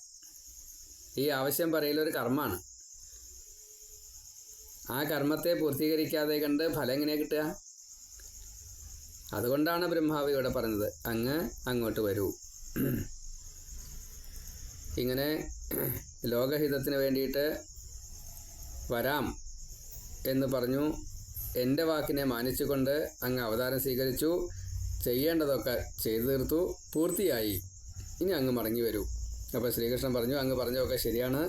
ഈ ആവശ്യം പറയലൊരു കർമ്മമാണ്. ആ കർമ്മത്തെ പൂർത്തീകരിക്കാതെ കണ്ട് ഫലം എങ്ങനെയാണ് കിട്ടുക? അതുകൊണ്ടാണ് ബ്രഹ്മാവ് ഇവിടെ പറഞ്ഞത്, അങ്ങോട്ട് വരൂ. ഇങ്ങനെ ലോകഹിതത്തിന് വേണ്ടിയിട്ട് വരാം എന്ന് പറഞ്ഞു. എൻ്റെ വാക്കിനെ മാനിച്ചുകൊണ്ട് അങ്ങ് അവതാരം സ്വീകരിച്ചു. ചെയ്യേണ്ടതൊക്കെ ചെയ്തു തീർത്തു, പൂർത്തിയായി. ഇനി അങ്ങ് മടങ്ങി വരൂ. അപ്പോൾ ശ്രീകൃഷ്ണൻ പറഞ്ഞു, അങ്ങ് പറഞ്ഞതൊക്കെ ശരിയാണ്.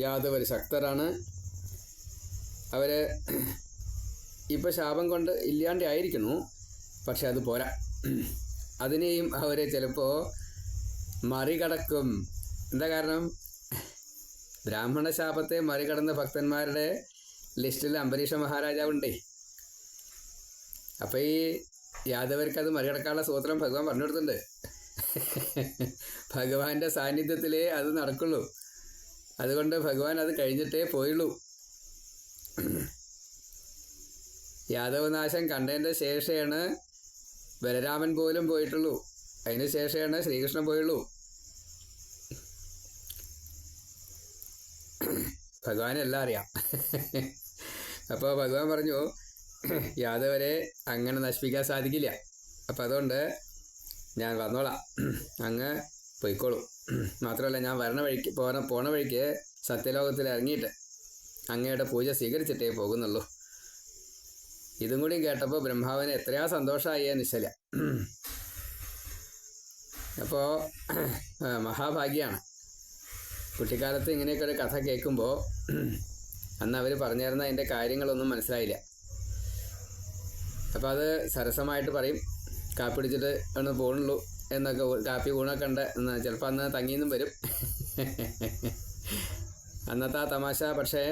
യാദവർ ശക്തരാണ്. അവർ ഇപ്പോൾ ശാപം കൊണ്ട് ഇല്ലാണ്ട് ആയിരിക്കുന്നു. പക്ഷെ അത് പോരാ. അതിനെയും അവർ ചിലപ്പോൾ മറികടക്കും. എന്താ കാരണം? ബ്രാഹ്മണ ശാപത്തെ മറികടന്ന ഭക്തന്മാരുടെ ലിസ്റ്റിൽ അംബരീഷ മഹാരാജാവുണ്ടേ. അപ്പോൾ ഈ യാദവർക്ക് അത് മറികടക്കാനുള്ള സൂത്രം ഭഗവാൻ പറഞ്ഞു കൊടുത്തിട്ടുണ്ട്. ഭഗവാന്റെ സാന്നിധ്യത്തിലേ അത് നടക്കുള്ളൂ. അതുകൊണ്ട് ഭഗവാൻ അത് കഴിഞ്ഞിട്ടേ പോയുള്ളൂ. യാദവനാശം കണ്ടതിൻ്റെ ശേഷമാണ് ബലരാമൻ പോലും പോയിട്ടുള്ളൂ. അതിന് ശേഷമാണ് ശ്രീകൃഷ്ണൻ പോയുള്ളൂ. ഭഗവാനെല്ലാം അറിയാം. അപ്പോൾ ഭഗവാൻ പറഞ്ഞു, യാദവരെ അങ്ങനെ നശിപ്പിക്കാൻ സാധിക്കില്ല. അപ്പം അതുകൊണ്ട് ഞാൻ വന്നോളാം, അങ്ങ് പോയിക്കോളൂ. മാത്രമല്ല, ഞാൻ പോണ വഴിക്ക് സത്യലോകത്തിൽ ഇറങ്ങിയിട്ട് അങ്ങയുടെ പൂജ സ്വീകരിച്ചിട്ടേ പോകുന്നുള്ളൂ. ഇതും കൂടി കേട്ടപ്പോൾ ബ്രഹ്മാവിന് എത്രയാ സന്തോഷമായി നിശ്ചല. അപ്പോൾ മഹാഭാഗ്യമാണ്. കുട്ടിക്കാലത്ത് ഇങ്ങനെയൊക്കെ ഒരു കഥ കേൾക്കുമ്പോൾ അന്ന് അവർ പറഞ്ഞിരുന്ന അതിൻ്റെ കാര്യങ്ങളൊന്നും മനസ്സിലായില്ല. അപ്പോൾ അത് സരസമായിട്ട് പറയും, കാപ്പി പിടിച്ചിട്ട് ഒന്ന് പോകണുള്ളൂ എന്നൊക്കെ, കാപ്പി ഊണൊക്കെ ഉണ്ട് എന്ന് ചിലപ്പോൾ അന്ന് തങ്ങിയെന്നും വരും. അന്നത്തെ ആ തമാശ. പക്ഷേ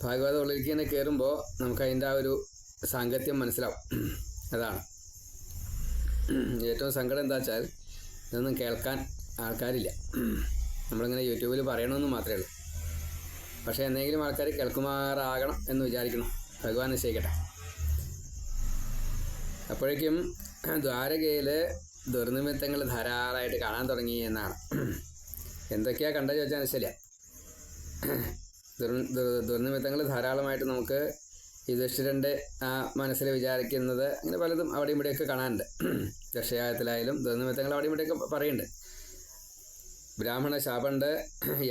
ഭാഗവത ഉള്ളിലേക്ക് തന്നെ കയറുമ്പോൾ നമുക്കതിൻ്റെ ആ ഒരു സാങ്കത്യം മനസ്സിലാവും. അതാണ് ഏറ്റവും സങ്കടം. എന്താ വെച്ചാൽ ഇതൊന്നും കേൾക്കാൻ ആൾക്കാരില്ല. നമ്മളിങ്ങനെ യൂട്യൂബിൽ പറയണമെന്ന് മാത്രമേ ഉള്ളൂ. പക്ഷേ എന്തെങ്കിലും ആൾക്കാർ കേൾക്കുമാറാകണം എന്ന് വിചാരിക്കണം. ഭഗവാൻ നിശ്ചയിക്കട്ടെ. അപ്പോഴേക്കും ദ്വാരകയിൽ ദുർനിമിത്തങ്ങൾ ധാരാളമായിട്ട് കാണാൻ തുടങ്ങി എന്നാണ്. എന്തൊക്കെയാണ് കണ്ടത് ചോദിച്ചാൽ നിശ്ചയില്ല. ദുർനിമിത്തങ്ങൾ ധാരാളമായിട്ട് നമുക്ക് യുധിഷ്ഠിരൻ്റെ ആ മനസ്സിൽ വിചാരിക്കുന്നത് അങ്ങനെ പലതും അവിടെ ഇവിടെയൊക്കെ കാണാനുണ്ട്. ദക്ഷയാഗത്തിലായാലും ദുർനിമിത്തങ്ങൾ അവിടെ ഇവിടെയൊക്കെ പറയുന്നുണ്ട്. ബ്രാഹ്മണ ശാപമുണ്ട്.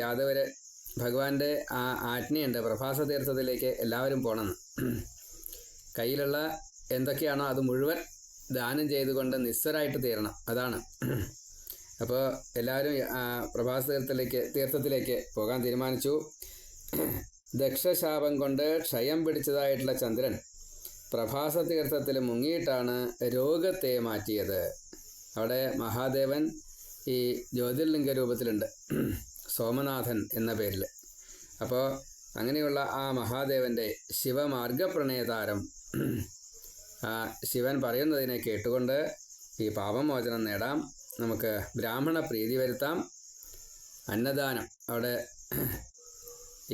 യാദവർ ഭഗവാന്റെ ആ ആജ്ഞയുണ്ട്, പ്രഭാസ തീർത്ഥത്തിലേക്ക് എല്ലാവരും പോകണമെന്ന്. കയ്യിലുള്ള എന്തൊക്കെയാണോ അത് മുഴുവൻ ദാനം ചെയ്തുകൊണ്ട് നിസ്സരായിട്ട് തീരണം. അതാണ്. അപ്പോൾ എല്ലാവരും പ്രഭാസ തീർത്ഥത്തിലേക്ക് പോകാൻ തീരുമാനിച്ചു. ദക്ഷശാപം കൊണ്ട് ക്ഷയം പിടിച്ചതായിട്ടുള്ള ചന്ദ്രൻ പ്രഭാസ തീർത്ഥത്തിൽ മുങ്ങിയിട്ടാണ് രോഗത്തെ മാറ്റിയത്. അവിടെ മഹാദേവൻ ഈ ജ്യോതിർലിംഗ രൂപത്തിലുണ്ട്, സോമനാഥൻ എന്ന പേരിൽ. അപ്പോൾ അങ്ങനെയുള്ള ആ മഹാദേവൻ്റെ ശിവമാർഗപ്രണയതാരം ശിവൻ പറയുന്നതിനെ കേട്ടുകൊണ്ട് ഈ പാപമോചനം നേടാം, നമുക്ക് ബ്രാഹ്മണ പ്രീതി വരുത്താം. അന്നദാനം അവിടെ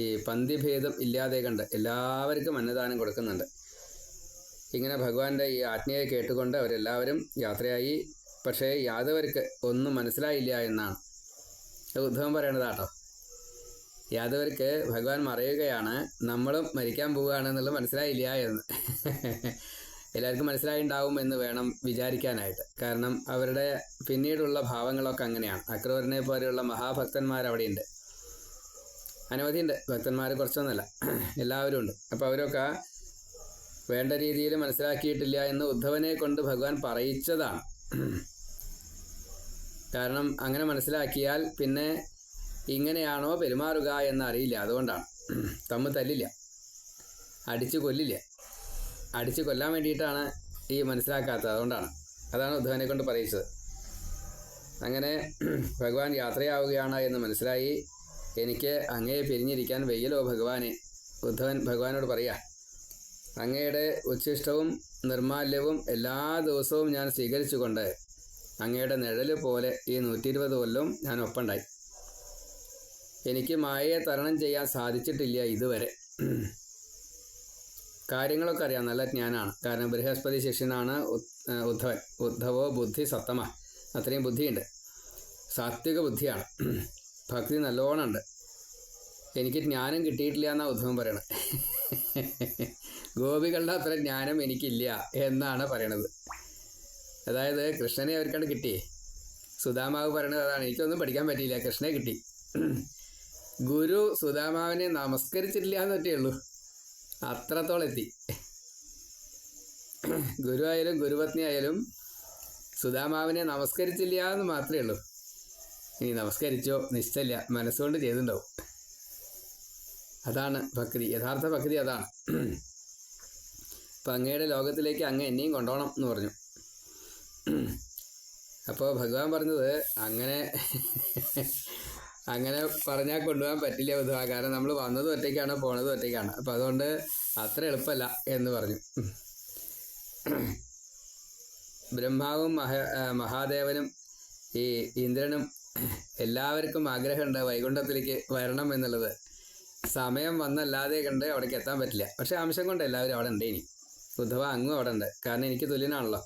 ഈ പന്തിഭേദം ഇല്ലാതെ കണ്ട് എല്ലാവർക്കും അന്നദാനം കൊടുക്കുന്നുണ്ട്. ഇങ്ങനെ ഭഗവാന്റെ ഈ ആജ്ഞയെ കേട്ടുകൊണ്ട് അവരെല്ലാവരും യാത്രയായി. പക്ഷേ യാദവർക്ക് ഒന്നും മനസ്സിലായില്ല എന്നാണ് ഉദ്ധവൻ പറയണതാട്ടോ. യാദവർക്ക് ഭഗവാൻ മറയുകയാണ്, നമ്മളും മരിക്കാൻ പോവുകയാണെന്നുള്ളത് മനസ്സിലായില്ല എന്ന്. എല്ലാവർക്കും മനസ്സിലായിണ്ടാവും എന്ന് വേണം വിചാരിക്കാനായിട്ട്. കാരണം അവരുടെ പിന്നീടുള്ള ഭാവങ്ങളൊക്കെ അങ്ങനെയാണ്. അക്രൂരനെ പോലെയുള്ള മഹാഭക്തന്മാരവിടെയുണ്ട്, അനവധിയുണ്ട്. ഭക്തന്മാർ കുറച്ചൊന്നുമല്ല, എല്ലാവരും ഉണ്ട്. അപ്പോൾ അവരൊക്കെ വേണ്ട രീതിയിൽ മനസ്സിലാക്കിയിട്ടില്ല എന്ന് ഉദ്ധവനെ കൊണ്ട് ഭഗവാൻ പറയിച്ചതാണ്. കാരണം അങ്ങനെ മനസ്സിലാക്കിയാൽ പിന്നെ ഇങ്ങനെയാണോ പെരുമാറുക എന്നറിയില്ല. അതുകൊണ്ടാണ് തമ്മിൽ തല്ലില്ല, അടിച്ചു കൊല്ലില്ല. അടിച്ചു കൊല്ലാൻ വേണ്ടിയിട്ടാണ് ഈ മനസ്സിലാക്കാത്തത്. അതുകൊണ്ടാണ്, അതാണ് ഉദ്ധവനെ കൊണ്ട് പറയിച്ചത്. അങ്ങനെ ഭഗവാൻ യാത്രയാവുകയാണ് എന്ന് മനസ്സിലായി. എനിക്ക് അങ്ങയെ പിരിഞ്ഞിരിക്കാൻ വയ്യലോ ഭഗവാനെ. ഉദ്ധവൻ ഭഗവാനോട് പറയാ, അങ്ങയുടെ ഉച്ഛിഷ്ടവും നിർമാല്യവും എല്ലാ ദിവസവും ഞാൻ സ്വീകരിച്ചുകൊണ്ട് അങ്ങയുടെ നിഴല് പോലെ ഈ 120 കൊല്ലം ഞാൻ ഒപ്പുണ്ടായി. എനിക്ക് മായയെ തരണം ചെയ്യാൻ സാധിച്ചിട്ടില്ല ഇതുവരെ. കാര്യങ്ങളൊക്കെ അറിയാം, നല്ല ജ്ഞാനാണ്. കാരണം ബൃഹസ്പതി ശിഷ്യനാണ് ഉദ്ധവൻ. ഉദ്ധവോ ബുദ്ധി സത്തമ, അത്രയും ബുദ്ധിയുണ്ട്, സാത്വിക ബുദ്ധിയാണ്, ഭക്തി നല്ലോണം ഉണ്ട്. എനിക്ക് ജ്ഞാനം കിട്ടിയിട്ടില്ല എന്നാണ് ഉദ്ധവൻ പറയണത്. ഗോപികളുടെ അത്ര ജ്ഞാനം എനിക്കില്ല എന്നാണ് പറയണത്. അതായത് കൃഷ്ണനെ അവർക്കാണ് കിട്ടിയേ. സുധാമാവ് പറയണത് അതാണ്, എനിക്കൊന്നും പഠിക്കാൻ പറ്റിയില്ല, കൃഷ്ണനെ കിട്ടി. ഗുരു സുധാമാവിനെ നമസ്കരിച്ചിട്ടില്ല എന്ന് പറ്റേ ഉള്ളൂ, അത്രത്തോളം എത്തി. ഗുരു ആയാലും ഗുരുപത്നി ആയാലും സുധാമാവിനെ നമസ്കരിച്ചില്ല എന്ന് മാത്രമേ ഉള്ളൂ. ഇനി നമസ്കരിച്ചോ നിശ്ചയില്ല, മനസ്സുകൊണ്ട് ചെയ്തിട്ടുണ്ടാവും. അതാണ് ഭക്തി, യഥാർത്ഥ ഭക്തി അതാണ്. അപ്പം അങ്ങയുടെ ലോകത്തിലേക്ക് അങ്ങ് എന്നെയും കൊണ്ടുപോകണം എന്ന് പറഞ്ഞു. അപ്പോൾ ഭഗവാൻ പറഞ്ഞത് അങ്ങനെ പറഞ്ഞാൽ കൊണ്ടുപോകാൻ പറ്റില്ല ഉദ്ധവ, കാരണം നമ്മൾ വന്നതും ഒറ്റയ്ക്കാണ് പോണതും ഒറ്റയ്ക്കാണ്, അപ്പം അതുകൊണ്ട് അത്ര എളുപ്പമല്ല എന്ന് പറഞ്ഞു. ബ്രഹ്മാവും മഹാദേവനും ഈ ഇന്ദ്രനും എല്ലാവർക്കും ആഗ്രഹമുണ്ട് വൈകുണ്ഠത്തിലേക്ക് വരണം എന്നുള്ളത്. സമയം വന്നല്ലാതെ കണ്ട് അവിടേക്ക് എത്താൻ പറ്റില്ല. പക്ഷേ അംശം കൊണ്ട് എല്ലാവരും അവിടെ ഉണ്ട്. ഇനി ഉദ്ധവ അങ്ങും അവിടെ ഉണ്ട്, കാരണം എനിക്ക് തുല്യനാണല്ലോ.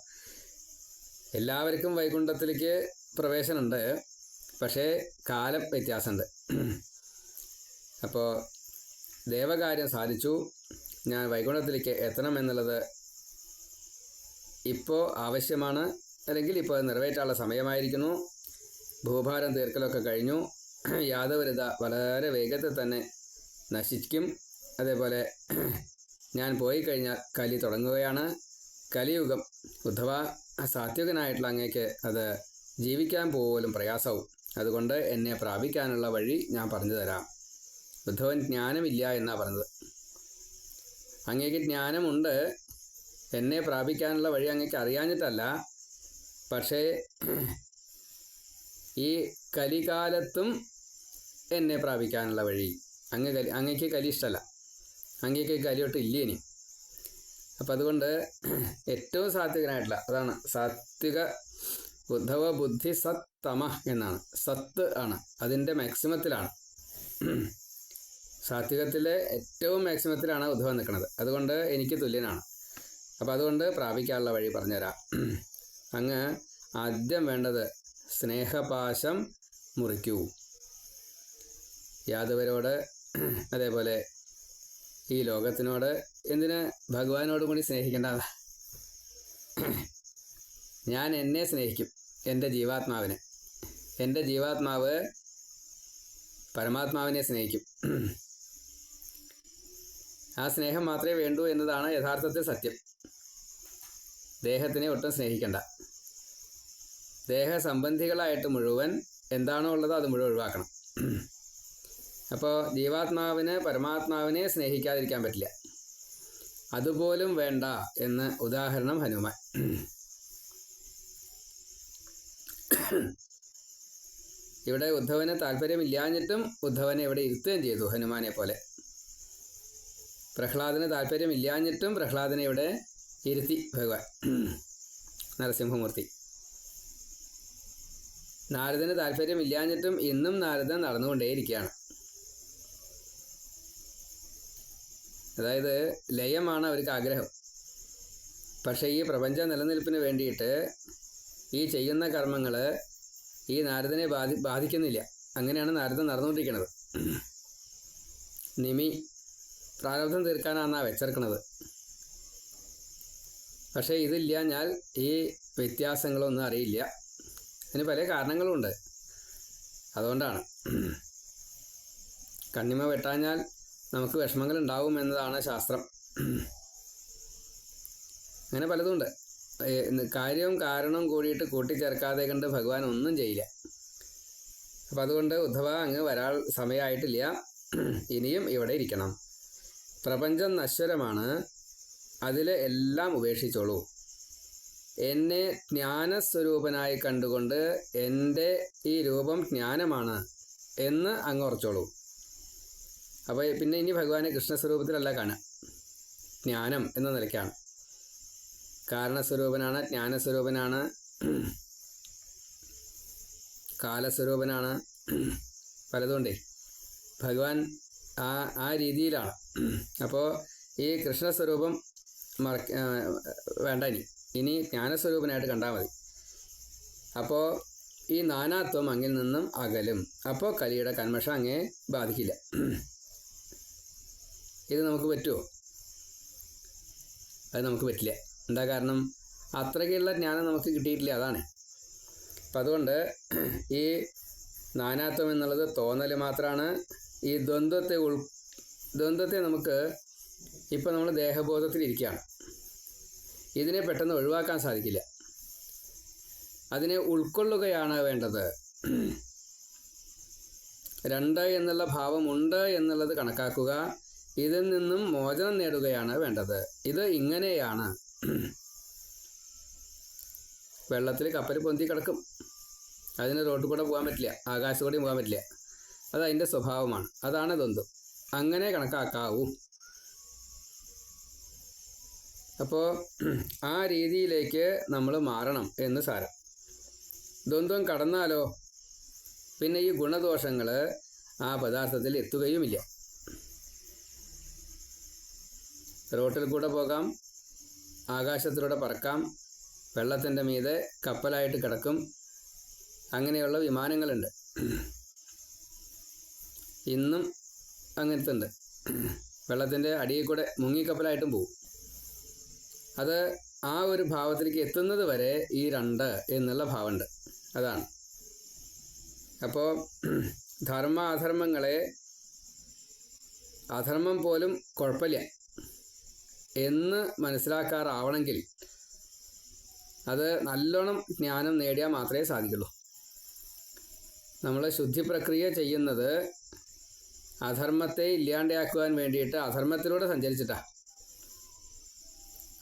എല്ലാവർക്കും വൈകുണ്ഠത്തിലേക്ക് പ്രവേശനമുണ്ട്, പക്ഷേ കാലം വ്യത്യാസമുണ്ട്. അപ്പോൾ ദേവകാര്യം സാധിച്ചു, ഞാൻ വൈകുണ്ഠത്തിലേക്ക് എത്തണം എന്നുള്ളത് ഇപ്പോൾ ആവശ്യമാണ്, അല്ലെങ്കിൽ ഇപ്പോൾ നിറവേറ്റാനുള്ള സമയമായിരിക്കുന്നു. ഭൂഭാരം തീർക്കലൊക്കെ കഴിഞ്ഞു. യാദവരിത വളരെ വേഗത്തിൽ തന്നെ നശിക്കും. അതേപോലെ ഞാൻ പോയി കഴിഞ്ഞാൽ കലി തുടങ്ങുകയാണ്, കലിയുഗം. ഉദ്ധവ സാത്വികനായിട്ടുള്ള അങ്ങേക്ക് അത് ജീവിക്കാൻ പോലും പ്രയാസവും. അതുകൊണ്ട് എന്നെ പ്രാപിക്കാനുള്ള വഴി ഞാൻ പറഞ്ഞു തരാം. ഉദ്ധവൻ ജ്ഞാനമില്ല എന്നാണ് പറഞ്ഞത്. അങ്ങേക്ക് ജ്ഞാനമുണ്ട്, എന്നെ പ്രാപിക്കാനുള്ള വഴി അങ്ങേക്ക് അറിയാഞ്ഞിട്ടല്ല. പക്ഷേ ഈ കലികാലത്തും എന്നെ പ്രാപിക്കാനുള്ള വഴി അങ്ങേക്ക് കലി ഇഷ്ടമല്ല, അങ്ങേക്ക് കലിയൊട്ട് ഇല്ല ഇനി. അപ്പം അതുകൊണ്ട് ഏറ്റവും സാത്വികനായിട്ടുള്ള അതാണ് സാത്വിക. ഉദ്ധവ ബുദ്ധി സത്തമ എന്നാണ്, സത്ത് ആണ്, അതിൻ്റെ മാക്സിമത്തിലാണ്. സാത്വികത്തിലെ ഏറ്റവും മാക്സിമത്തിലാണ് ഉദ്ധവൻ നിൽക്കുന്നത്. അതുകൊണ്ട് എനിക്ക് തുല്യനാണ്. അപ്പം അതുകൊണ്ട് പ്രാപിക്കാനുള്ള വഴി പറഞ്ഞുതരാം. അങ്ങ് ആദ്യം വേണ്ടത് സ്നേഹപാശം മുറിക്കൂ. യാദവരോട്, അതേപോലെ ഈ ലോകത്തിനോട്, എന്തിന് ഭഗവാനോടും കൂടി സ്നേഹിക്കേണ്ടത്? ഞാൻ എന്നെ സ്നേഹിക്കും, എൻ്റെ ജീവാത്മാവിനെ. എൻ്റെ ജീവാത്മാവ് പരമാത്മാവിനെ സ്നേഹിക്കും. ആ സ്നേഹം മാത്രമേ വേണ്ടൂ എന്നതാണ് യഥാർത്ഥത്തിൽ സത്യം. ദേഹത്തിനെ ഒട്ടും സ്നേഹിക്കേണ്ട. ദേഹസംബന്ധികളായിട്ട് മുഴുവൻ എന്താണോ ഉള്ളത് അത് മുഴുവൻ ഒഴിവാക്കണം. അപ്പോൾ ജീവാത്മാവിന് പരമാത്മാവിനെ സ്നേഹിക്കാതിരിക്കാൻ പറ്റില്ല. അതുപോലും വേണ്ട എന്ന് ഉദാഹരണം ഹനുമാൻ. ഇവിടെ ഉദ്ധവന് താല്പര്യമില്ലാഞ്ഞിട്ടും ഉദ്ധവനെ ഇവിടെ ഇരുത്തുകയും ചെയ്തു, ഹനുമാനെ പോലെ. പ്രഹ്ലാദന് താല്പര്യമില്ലാഞ്ഞിട്ടും പ്രഹ്ലാദനെ ഇവിടെ ഇരുത്തി ഭഗവാൻ നരസിംഹമൂർത്തി. നാരദന് താല്പര്യമില്ലാഞ്ഞിട്ടും ഇന്നും നാരദൻ നടന്നുകൊണ്ടേയിരിക്കുകയാണ്. അതായത് ലയമാണ് അവർക്ക് ആഗ്രഹം. പക്ഷേ ഈ പ്രപഞ്ച നിലനിൽപ്പിന് വേണ്ടിയിട്ട് ഈ ചെയ്യുന്ന കർമ്മങ്ങൾ ഈ നാരദനെ ബാധിക്കുന്നില്ല. അങ്ങനെയാണ് നാരദൻ നടന്നുകൊണ്ടിരിക്കുന്നത്. നിമി പ്രാരബ്ധം തീർക്കാനാണ് വെച്ചെടുക്കുന്നത്. പക്ഷേ ഇതില്ലാഞ്ഞാൽ ഈ വ്യത്യാസങ്ങളൊന്നും അറിയില്ല. അതിന് പല കാരണങ്ങളുമുണ്ട്. അതുകൊണ്ടാണ് കണ്ണിമ വെട്ടാഞ്ഞാൽ നമുക്ക് വിഷമങ്ങൾ ഉണ്ടാവും എന്നതാണ് ശാസ്ത്രം. അങ്ങനെ പലതുമുണ്ട്. കാര്യവും കാരണവും കൂടിയിട്ട് കൂട്ടിച്ചേർക്കാതെ കണ്ട് ഭഗവാൻ ഒന്നും ചെയ്യില്ല. അപ്പം അതുകൊണ്ട് ഉദ്ധവ അങ്ങ് വരാൻ സമയമായിട്ടില്ല, ഇനിയും ഇവിടെ ഇരിക്കണം. പ്രപഞ്ചം നശ്വരമാണ്, അതിൽ എല്ലാം ഉപേക്ഷിച്ചോളൂ. എന്നെ ജ്ഞാനസ്വരൂപനായി കണ്ടുകൊണ്ട് എൻ്റെ ഈ രൂപം ജ്ഞാനമാണ് എന്ന് അങ്ങ് ഉറച്ചോളൂ. അപ്പോൾ പിന്നെ ഇനി ഭഗവാനെ കൃഷ്ണസ്വരൂപത്തിലല്ല കാണുക, ജ്ഞാനം എന്ന നിലയ്ക്കാണ്. കാരണസ്വരൂപനാണ്, ജ്ഞാനസ്വരൂപനാണ്, കാലസ്വരൂപനാണ്, പലതുകൊണ്ടേ ഭഗവാൻ ആ രീതിയിലാണ്. അപ്പോൾ ഈ കൃഷ്ണസ്വരൂപം വേണ്ട, ഇനി ജ്ഞാനസ്വരൂപനായിട്ട് കണ്ടാൽ മതി. അപ്പോൾ ഈ നാനാത്വം അങ്ങിൽ നിന്നും അകലും. അപ്പോൾ കലിയുടെ കന്മഷം അങ്ങേ ബാധിക്കില്ല. ഇത് നമുക്ക് പറ്റുമോ? അത് നമുക്ക് പറ്റില്ല. എന്താ കാരണം? അത്രയ്ക്കുള്ള ജ്ഞാനം നമുക്ക് കിട്ടിയിട്ടില്ല, അതാണ്. അപ്പം അതുകൊണ്ട് ഈ നാനാത്വം എന്നുള്ളത് തോന്നൽ മാത്രമാണ്. ഈ ദ്വന്ദ്വത്തെ നമുക്ക് ഇപ്പം നമ്മൾ ദേഹബോധത്തിലിരിക്കുകയാണ്. ഇതിനെ പെട്ടെന്ന് ഒഴിവാക്കാൻ സാധിക്കില്ല. അതിനെ ഉൾക്കൊള്ളുകയാണ് വേണ്ടത്. രണ്ട് എന്നുള്ള ഭാവമുണ്ട് എന്നുള്ളത് കണക്കാക്കുക, ഇതിൽ നിന്നും മോചനം നേടുകയാണ് വേണ്ടത്. ഇത് ഇങ്ങനെയാണ്. വെള്ളത്തിൽ കപ്പൽ പൊന്തി കിടക്കും, അതിന് റോഡിൽ കൂടെ പോകാൻ പറ്റില്ല, ആകാശത്തൂടെയും പോകാൻ പറ്റില്ല. അത് അതിൻ്റെ സ്വഭാവമാണ്. അതാണ് ദ്വന്ദ്വം. അങ്ങനെ കണക്കാക്കാവൂ. അപ്പോൾ ആ രീതിയിലേക്ക് നമ്മൾ മാറണം എന്ന് സാരം. ദ്വന്ദ്വം കടന്നാലോ പിന്നെ ഈ ഗുണദോഷങ്ങൾ ആ പദാർത്ഥത്തിൽ എത്തുകയുമില്ല. റോട്ടിൽ കൂടെ പോകാം, ആകാശത്തിലൂടെ പറക്കാം, വെള്ളത്തിൻ്റെ മീതെ കപ്പലായിട്ട് കിടക്കും. അങ്ങനെയുള്ള വിമാനങ്ങളുണ്ട്, ഇന്നും അങ്ങനത്തെ ഉണ്ട്. വെള്ളത്തിൻ്റെ അടിയിൽ കൂടെ മുങ്ങിക്കപ്പലായിട്ടും പോകും. അത് ആ ഒരു ഭാവത്തിലേക്ക് എത്തുന്നത് വരെ ഈ രണ്ട് എന്നുള്ള ഭാവമുണ്ട്, അതാണ്. അപ്പോൾ ധർമ്മ അധർമ്മങ്ങളെ, അധർമ്മം പോലും കുഴപ്പമില്ല എന്ന് മനസ്സിലാക്കാറാവണമെങ്കിൽ അത് നല്ലോണം ജ്ഞാനം നേടിയാൽ മാത്രമേ സാധിക്കുള്ളൂ. നമ്മൾ ശുദ്ധി പ്രക്രിയ ചെയ്യുന്നത് അധർമ്മത്തെ ഇല്ലാണ്ടാക്കുവാൻ വേണ്ടിയിട്ട് അധർമ്മത്തിലൂടെ സഞ്ചരിച്ചിട്ടാണ്.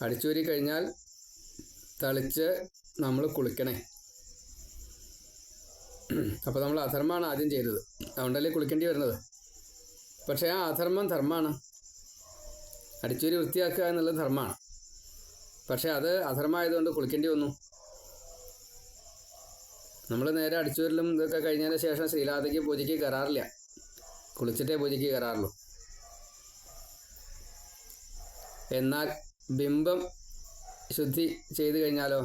അടിച്ചൂരി കഴിഞ്ഞാൽ തളിച്ച് നമ്മൾ കുളിക്കണേ. അപ്പോൾ നമ്മൾ അധർമ്മമാണ് ആദ്യം ചെയ്തത്, അതുകൊണ്ടല്ലേ കുളിക്കേണ്ടി വരുന്നത്. പക്ഷേ ആ അധർമ്മം ധർമ്മമാണ്. അടിച്ചൂരി വൃത്തിയാക്കുക എന്നുള്ളത് ധർമ്മമാണ്. പക്ഷേ അത് അധർമ്മമായതുകൊണ്ട് കുളിക്കേണ്ടി വന്നു. നമ്മൾ നേരെ അടിച്ചൂരിലും ഇതൊക്കെ കഴിഞ്ഞതിന് ശേഷം ശ്രീലാതയ്ക്ക് പൂജയ്ക്ക് കയറാറില്ല, കുളിച്ചിട്ടേ പൂജയ്ക്ക് കയറാറുള്ളൂ. എന്നാൽ ബിംബം ശുദ്ധി ചെയ്ത് കഴിഞ്ഞാലോ,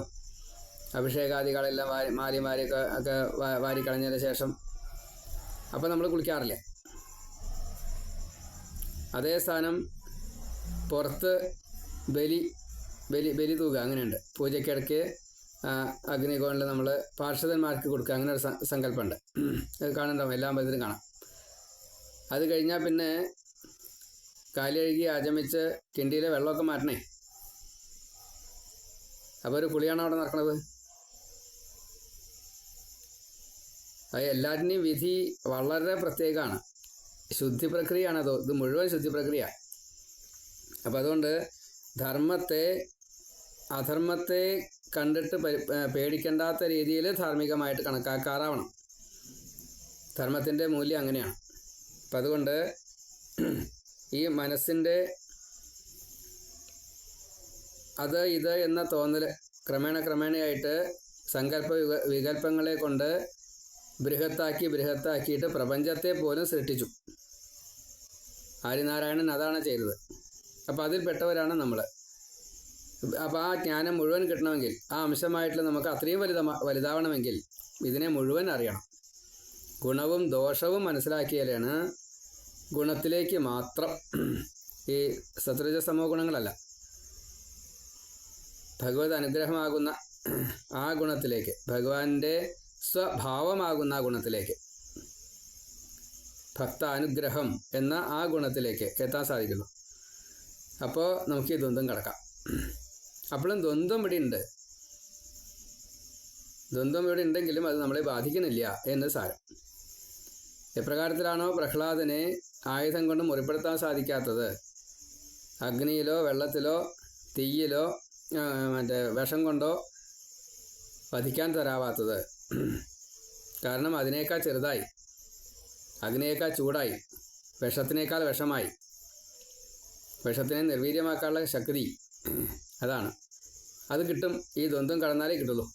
അഭിഷേകാദികളെല്ലാം ഒക്കെ വാരിക്കളഞ്ഞതിന് ശേഷം അപ്പം നമ്മൾ കുളിക്കാറില്ല. അതേ സ്ഥാനം പുറത്ത് ബലി തൂകുക, അങ്ങനെയുണ്ട്. പൂജയ്ക്കിടയ്ക്ക് അഗ്നികോണിൽ നമ്മൾ പാർഷദന്മാർക്ക് കൊടുക്കുക, അങ്ങനെ ഒരു സങ്കല്പമുണ്ട്. അത് കാണുന്നുണ്ടാവും, എല്ലാ അമ്പലത്തിലും കാണാം. അത് കഴിഞ്ഞാൽ പിന്നെ കാലഴുകി ആചമിച്ച് കിണ്ടിയിലെ വെള്ളമൊക്കെ മാറ്റണേ. അപ്പോൾ ഒരു കുളിയാണ് അവിടെ നടക്കുന്നത്. അത് എല്ലാറ്റിനെയും വിധി വളരെ പ്രത്യേകമാണ്. ശുദ്ധി പ്രക്രിയയാണതോ, ഇത് മുഴുവൻ ശുദ്ധി പ്രക്രിയ. അപ്പം അതുകൊണ്ട് അധർമ്മത്തെ കണ്ടിട്ട് പേടിക്കേണ്ടാത്ത രീതിയിൽ ധാർമ്മികമായിട്ട് കണക്കാക്കാറാവണം. ധർമ്മത്തിൻ്റെ മൂല്യം അങ്ങനെയാണ്. അപ്പം അതുകൊണ്ട് ഈ മനസ്സിൻ്റെ അത് ഇത് എന്ന തോന്നൽ ക്രമേണയായിട്ട് സങ്കല്പ വികല്പങ്ങളെ കൊണ്ട് ബൃഹത്താക്കിയിട്ട് പ്രപഞ്ചത്തെ പോലും സൃഷ്ടിച്ചു. ആര്യനാരായണൻ അതാണ് ചെയ്തത്. അപ്പോൾ അതിൽപ്പെട്ടവരാണ് നമ്മൾ. അപ്പോൾ ആ ജ്ഞാനം മുഴുവൻ കിട്ടണമെങ്കിൽ, ആ അംശമായിട്ട് നമുക്ക് അത്രയും വലുതാവണമെങ്കിൽ ഇതിനെ മുഴുവൻ അറിയണം. ഗുണവും ദോഷവും മനസ്സിലാക്കിയാലാണ് ഗുണത്തിലേക്ക് മാത്രം, ഈ സത്വരജസ്തമോ ഗുണങ്ങളല്ല, ഭഗവത് അനുഗ്രഹമാകുന്ന ആ ഗുണത്തിലേക്ക്, ഭഗവാന്റെ സ്വഭാവമാകുന്ന ആ ഗുണത്തിലേക്ക്, ഭക്ത അനുഗ്രഹം എന്ന ആ ഗുണത്തിലേക്ക് എത്താൻ സാധിക്കുള്ളൂ. അപ്പോൾ നമുക്ക് ഈ ദ്വന്ദ്വം കടക്കാം. അപ്പോഴും ദ്വന്ദ്വം ഇവിടെ ഉണ്ട്. ദ്വന്ദ്വം ഇവിടെ ഉണ്ടെങ്കിലും അത് നമ്മളെ ബാധിക്കുന്നില്ല എന്ന് സാരം. എപ്രകാരത്തിലാണോ പ്രഹ്ലാദനെ ആയുധം കൊണ്ട് മുറിപ്പെടുത്താൻ സാധിക്കാത്തത്, അഗ്നിയിലോ വെള്ളത്തിലോ തീയിലോ വിഷം കൊണ്ടോ വധിക്കാൻ തരാവാത്തത്, കാരണം അതിനേക്കാൾ ചെറുതായി, അഗ്നിയേക്കാൾ ചൂടായി, വിഷത്തിനേക്കാൾ വിഷമായി. വിഷത്തിനെ നിർവീര്യമാക്കാനുള്ള ശക്തി അതാണ്. അത് കിട്ടും, ഈ ദ്വന്ദ്വം കടന്നാലേ കിട്ടുള്ളൂ.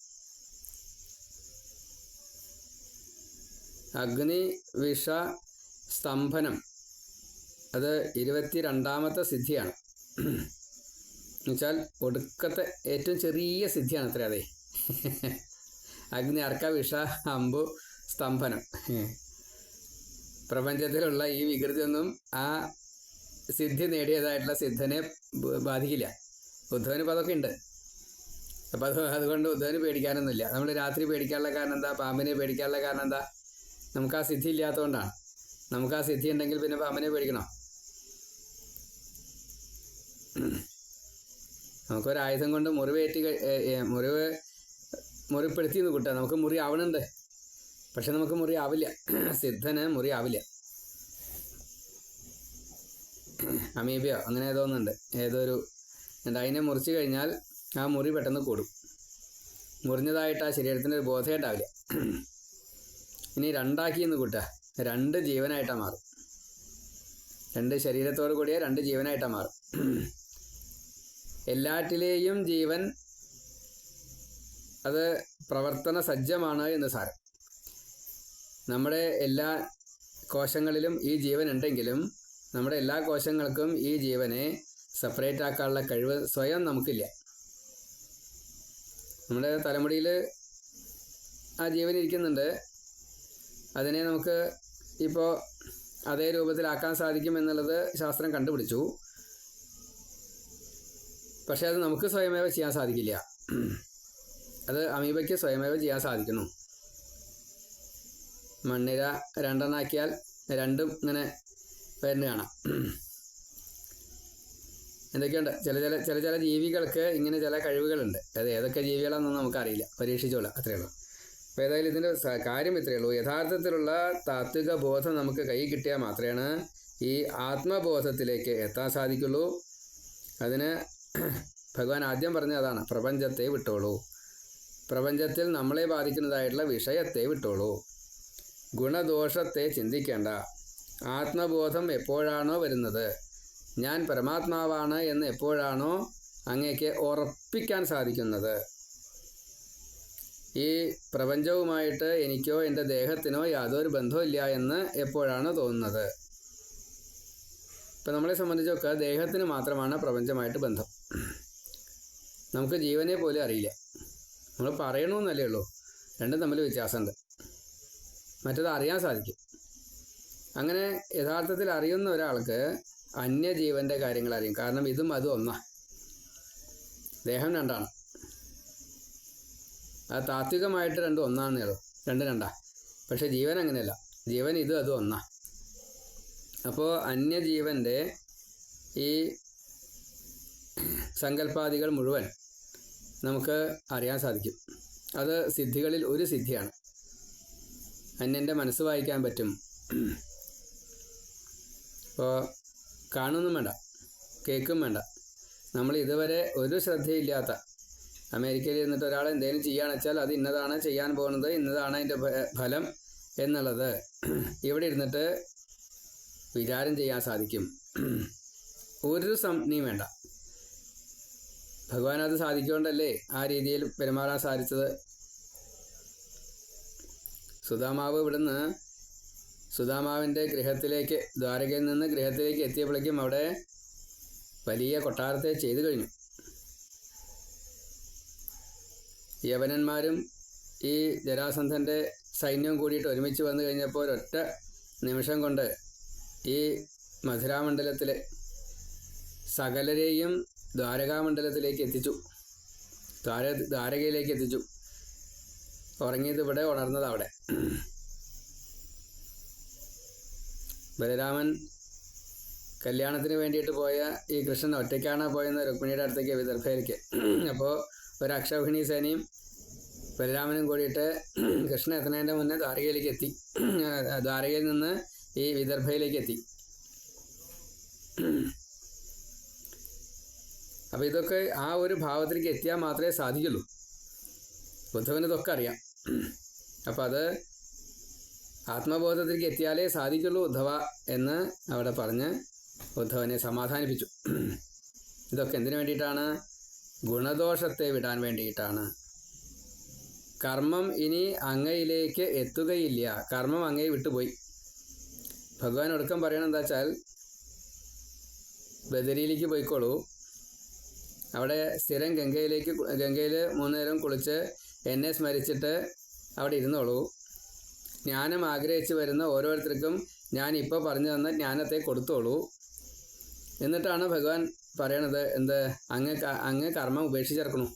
അഗ്നി വിഷ സ്തംഭനം അത് 22ാമത്തെ സിദ്ധിയാണ്. എന്നുവെച്ചാൽ ഒടുക്കത്തെ ഏറ്റവും ചെറിയ സിദ്ധിയാണ് അത്ര. അതെ, അഗ്നി അർക്ക വിഷ അമ്പു സ്തംഭനം. പ്രപഞ്ചത്തിലുള്ള ഈ വികൃതിയൊന്നും ആ സിദ്ധി നേടിയതായിട്ടുള്ള സിദ്ധനെ ബാധിക്കില്ല. ഉദ്ധവന് ഇപ്പോൾ അതൊക്കെ ഉണ്ട്. അപ്പോൾ അതുകൊണ്ട് ഉദ്ധവന് പേടിക്കാനൊന്നുമില്ല. നമ്മൾ രാത്രി പേടിക്കാനുള്ള കാരണം എന്താ? പാമ്പിനെ പേടിക്കാനുള്ള കാരണം എന്താ? നമുക്ക് ആ സിദ്ധി ഇല്ലാത്തതുകൊണ്ടാണ്. നമുക്ക് ആ സിദ്ധി ഉണ്ടെങ്കിൽ പിന്നെ പാമ്പിനെ പേടിക്കണോ? നമുക്കൊരായുധം കൊണ്ട് മുറിപ്പെടുത്തി എന്ന് കൂട്ടാം. നമുക്ക് മുറി ആവണുണ്ട്, പക്ഷെ നമുക്ക് മുറി ആവില്ല. സിദ്ധന് മുറി ആവില്ല. അമീബയോ അങ്ങനെ ഏതോ ഒന്നുണ്ട്, ഏതൊരു ഉണ്ട്. അതിനെ മുറിച്ച് കഴിഞ്ഞാൽ ആ മുറി പെട്ടെന്ന് കൂടും. മുറിഞ്ഞതായിട്ട് ആ ശരീരത്തിൻ്റെ ഒരു ബോധമായിട്ടാവില്ല. ഇനി രണ്ടാക്കി എന്ന് കൂട്ടുക, 2 ജീവനായിട്ടാണ് മാറും. 2 ശരീരത്തോടു കൂടിയ 2 ജീവനായിട്ടാണ് മാറും. എല്ലാറ്റിലെയും ജീവൻ അത് പ്രവർത്തന സജ്ജമാണ് എന്ന് സാരം. നമ്മുടെ എല്ലാ കോശങ്ങളിലും ഈ ജീവൻ ഉണ്ടെങ്കിലും നമ്മുടെ എല്ലാ കോശങ്ങൾക്കും ഈ ജീവനെ സെപ്പറേറ്റ് ആക്കാനുള്ള കഴിവ് സ്വയം നമുക്കില്ല. നമ്മുടെ തലമുടിയിൽ ആ ജീവൻ ഇരിക്കുന്നുണ്ട്. അതിനെ നമുക്ക് ഇപ്പോൾ അതേ രൂപത്തിലാക്കാൻ സാധിക്കും എന്നുള്ളത് ശാസ്ത്രം കണ്ടുപിടിച്ചു. പക്ഷേ അത് നമുക്ക് സ്വയമേവ ചെയ്യാൻ സാധിക്കില്ല. അത് അമീബയ്ക്ക് സ്വയമേവ ചെയ്യാൻ സാധിക്കുന്നു. മണ്ണിര 2 ആക്കിയാൽ 2 ഇങ്ങനെ വരുന്ന കാണാം. എന്തൊക്കെയുണ്ട് ചില ജീവികൾക്ക് ഇങ്ങനെ ചില കഴിവുകളുണ്ട്. അത് ഏതൊക്കെ ജീവികളാണെന്നൊന്നും നമുക്കറിയില്ല, പരീക്ഷിച്ചോളാം, അത്രയേ ഉള്ളൂ. അപ്പോൾ ഏതായാലും ഇതിൻ്റെ കാര്യം ഇത്രയേ ഉള്ളൂ. യഥാർത്ഥത്തിലുള്ള താത്വിക ബോധം നമുക്ക് കൈ കിട്ടിയാൽ മാത്രമേ ഈ ആത്മബോധത്തിലേക്ക് എത്താൻ സാധിക്കുള്ളൂ. അതിന് ഭഗവാൻ ആദ്യം പറഞ്ഞത് അതാണ്, പ്രപഞ്ചത്തെ വിട്ടോളൂ. പ്രപഞ്ചത്തിൽ നമ്മളെ ബാധിക്കുന്നതായിട്ടുള്ള വിഷയത്തെ വിട്ടോളൂ. ഗുണദോഷത്തെ ചിന്തിക്കേണ്ട. ആത്മബോധം എപ്പോഴാണോ വരുന്നത്, ഞാൻ പരമാത്മാവാണ് എന്ന് എപ്പോഴാണോ അങ്ങേക്ക് ഉറപ്പിക്കാൻ സാധിക്കുന്നത്, ഈ പ്രപഞ്ചവുമായിട്ട് എനിക്കോ എൻ്റെ ദേഹത്തിനോ യാതൊരു ബന്ധമില്ല എന്ന് എപ്പോഴാണ് തോന്നുന്നത്. ഇപ്പം നമ്മളെ സംബന്ധിച്ചൊക്കെ ദേഹത്തിന് മാത്രമാണ് പ്രപഞ്ചമായിട്ട് ബന്ധം. നമുക്ക് ജീവനെ പോലും അറിയില്ല. നമ്മൾ പറയണമെന്നല്ലേ ഉള്ളൂ. രണ്ടും തമ്മിൽ വ്യത്യാസമുണ്ട്. മറ്റത് അറിയാൻ സാധിക്കും. അങ്ങനെ യഥാർത്ഥത്തിൽ അറിയുന്ന ഒരാൾക്ക് അന്യജീവൻ്റെ കാര്യങ്ങൾ അറിയും. കാരണം ഇതും അതും ഒന്നാണ്. ദേഹം 2ആണ്. അത് താത്വികമായിട്ട് 2 ഒന്നാണെന്നേ ഉള്ളൂ. 2 പക്ഷെ ജീവൻ അങ്ങനെയല്ല. ജീവൻ ഇതും അതും ഒന്നാണ്. അപ്പോൾ അന്യജീവൻ്റെ ഈ സങ്കല്പാദികൾ മുഴുവൻ നമുക്ക് അറിയാൻ സാധിക്കും. അത് സിദ്ധികളിൽ ഒരു സിദ്ധിയാണ്. അന്യൻ്റെ മനസ്സ് വായിക്കാൻ പറ്റും. ഇപ്പോൾ കാണുന്നും വേണ്ട, കേൾക്കും വേണ്ട. നമ്മൾ ഇതുവരെ ഒരു ശ്രദ്ധയില്ലാത്ത അമേരിക്കയിൽ ഇരുന്നിട്ട് ഒരാൾ എന്തെങ്കിലും ചെയ്യുകയാണെന്ന് വെച്ചാൽ അത് ഇന്നതാണ് ചെയ്യാൻ പോകുന്നത്, ഇന്നതാണ് അതിൻ്റെ ഫലം എന്നുള്ളത് ഇവിടെ ഇരുന്നിട്ട് വിചാരം ചെയ്യാൻ സാധിക്കും. ഒരു സംജ്ഞയും വേണ്ട. ഭഗവാൻ അത് സാധിക്കൊണ്ടല്ലേ ആ രീതിയിൽ പെരുമാറാൻ സാധിച്ചത്. സുധാമാവ് ഇവിടുന്ന് സുധാമാവിൻ്റെ ഗൃഹത്തിലേക്ക്, ദ്വാരകയിൽ നിന്ന് ഗൃഹത്തിലേക്ക് എത്തിയപ്പോഴേക്കും അവിടെ വലിയ കൊട്ടാരത്തെ ചെയ്തു കഴിഞ്ഞു. യവനന്മാരും ഈ ജരാസന്ധൻ്റെ സൈന്യവും കൂടിയിട്ട് ഒരുമിച്ച് വന്നു കഴിഞ്ഞപ്പോൾ ഒരൊറ്റ നിമിഷം കൊണ്ട് ഈ മധുരാമണ്ഡലത്തിലെ സകലരെയും ദ്വാരകാമണ്ഡലത്തിലേക്ക് എത്തിച്ചു. ദ്വാരകയിലേക്ക് എത്തിച്ചു. ഉറങ്ങിയത് ഇവിടെ, ഉണർന്നത് അവിടെ. ബലരാമൻ കല്യാണത്തിന് വേണ്ടിയിട്ട് പോയ ഈ കൃഷ്ണൻ ഒറ്റയ്ക്കാണ് പോയെന്ന് രുക്മിണിയുടെ അടുത്തേക്ക്, വിദർഭയിലേക്ക്. അപ്പോൾ ഒരു അക്ഷൗഹിണി സേനയും ബലരാമനും കൂടിയിട്ട് കൃഷ്ണൻ എത്തുന്നതിൻ്റെ മുന്നേ ദ്വാരകയിലേക്ക് എത്തി. ദ്വാരകയിൽ നിന്ന് ഈ വിദർഭയിലേക്ക് എത്തി. അപ്പോൾ ഇതൊക്കെ ആ ഒരു ഭാവത്തിലേക്ക് എത്തിയാൽ മാത്രമേ സാധിക്കുള്ളൂ. ഉദ്ധവന് ഇതൊക്കെ അറിയാം. അപ്പോൾ അത് ആത്മബോധത്തിലേക്ക് എത്തിയാലേ സാധിക്കുള്ളൂ ഉദ്ധവ എന്ന് അവിടെ പറഞ്ഞ് ഉദ്ധവനെ സമാധാനിപ്പിച്ചു. ഇതൊക്കെ എന്തിനു വേണ്ടിയിട്ടാണ്? ഗുണദോഷത്തെ വിടാൻ വേണ്ടിയിട്ടാണ്. കർമ്മം ഇനി അങ്ങയിലേക്ക് എത്തുകയില്ല. കർമ്മം അങ്ങയെ വിട്ടുപോയി. ഭഗവാൻ ഒടുക്കം പറയണത് എന്താ വെച്ചാൽ, ബദരിയിലേക്ക് പോയിക്കോളൂ, അവിടെ സ്ഥിരം ഗംഗയിൽ 3 നേരം കുളിച്ച് എന്നെ സ്മരിച്ചിട്ട് അവിടെ ഇരുന്നോളൂ. ജ്ഞാനം ആഗ്രഹിച്ച് വരുന്ന ഓരോരുത്തർക്കും ഞാൻ ഇപ്പോൾ പറഞ്ഞു തന്ന ജ്ഞാനത്തെ കൊടുത്തോളൂ. എന്നിട്ടാണ് ഭഗവാൻ പറയണത്, എന്ത്? അങ്ങ് കർമ്മം ഉപേക്ഷിച്ചിറക്കണു,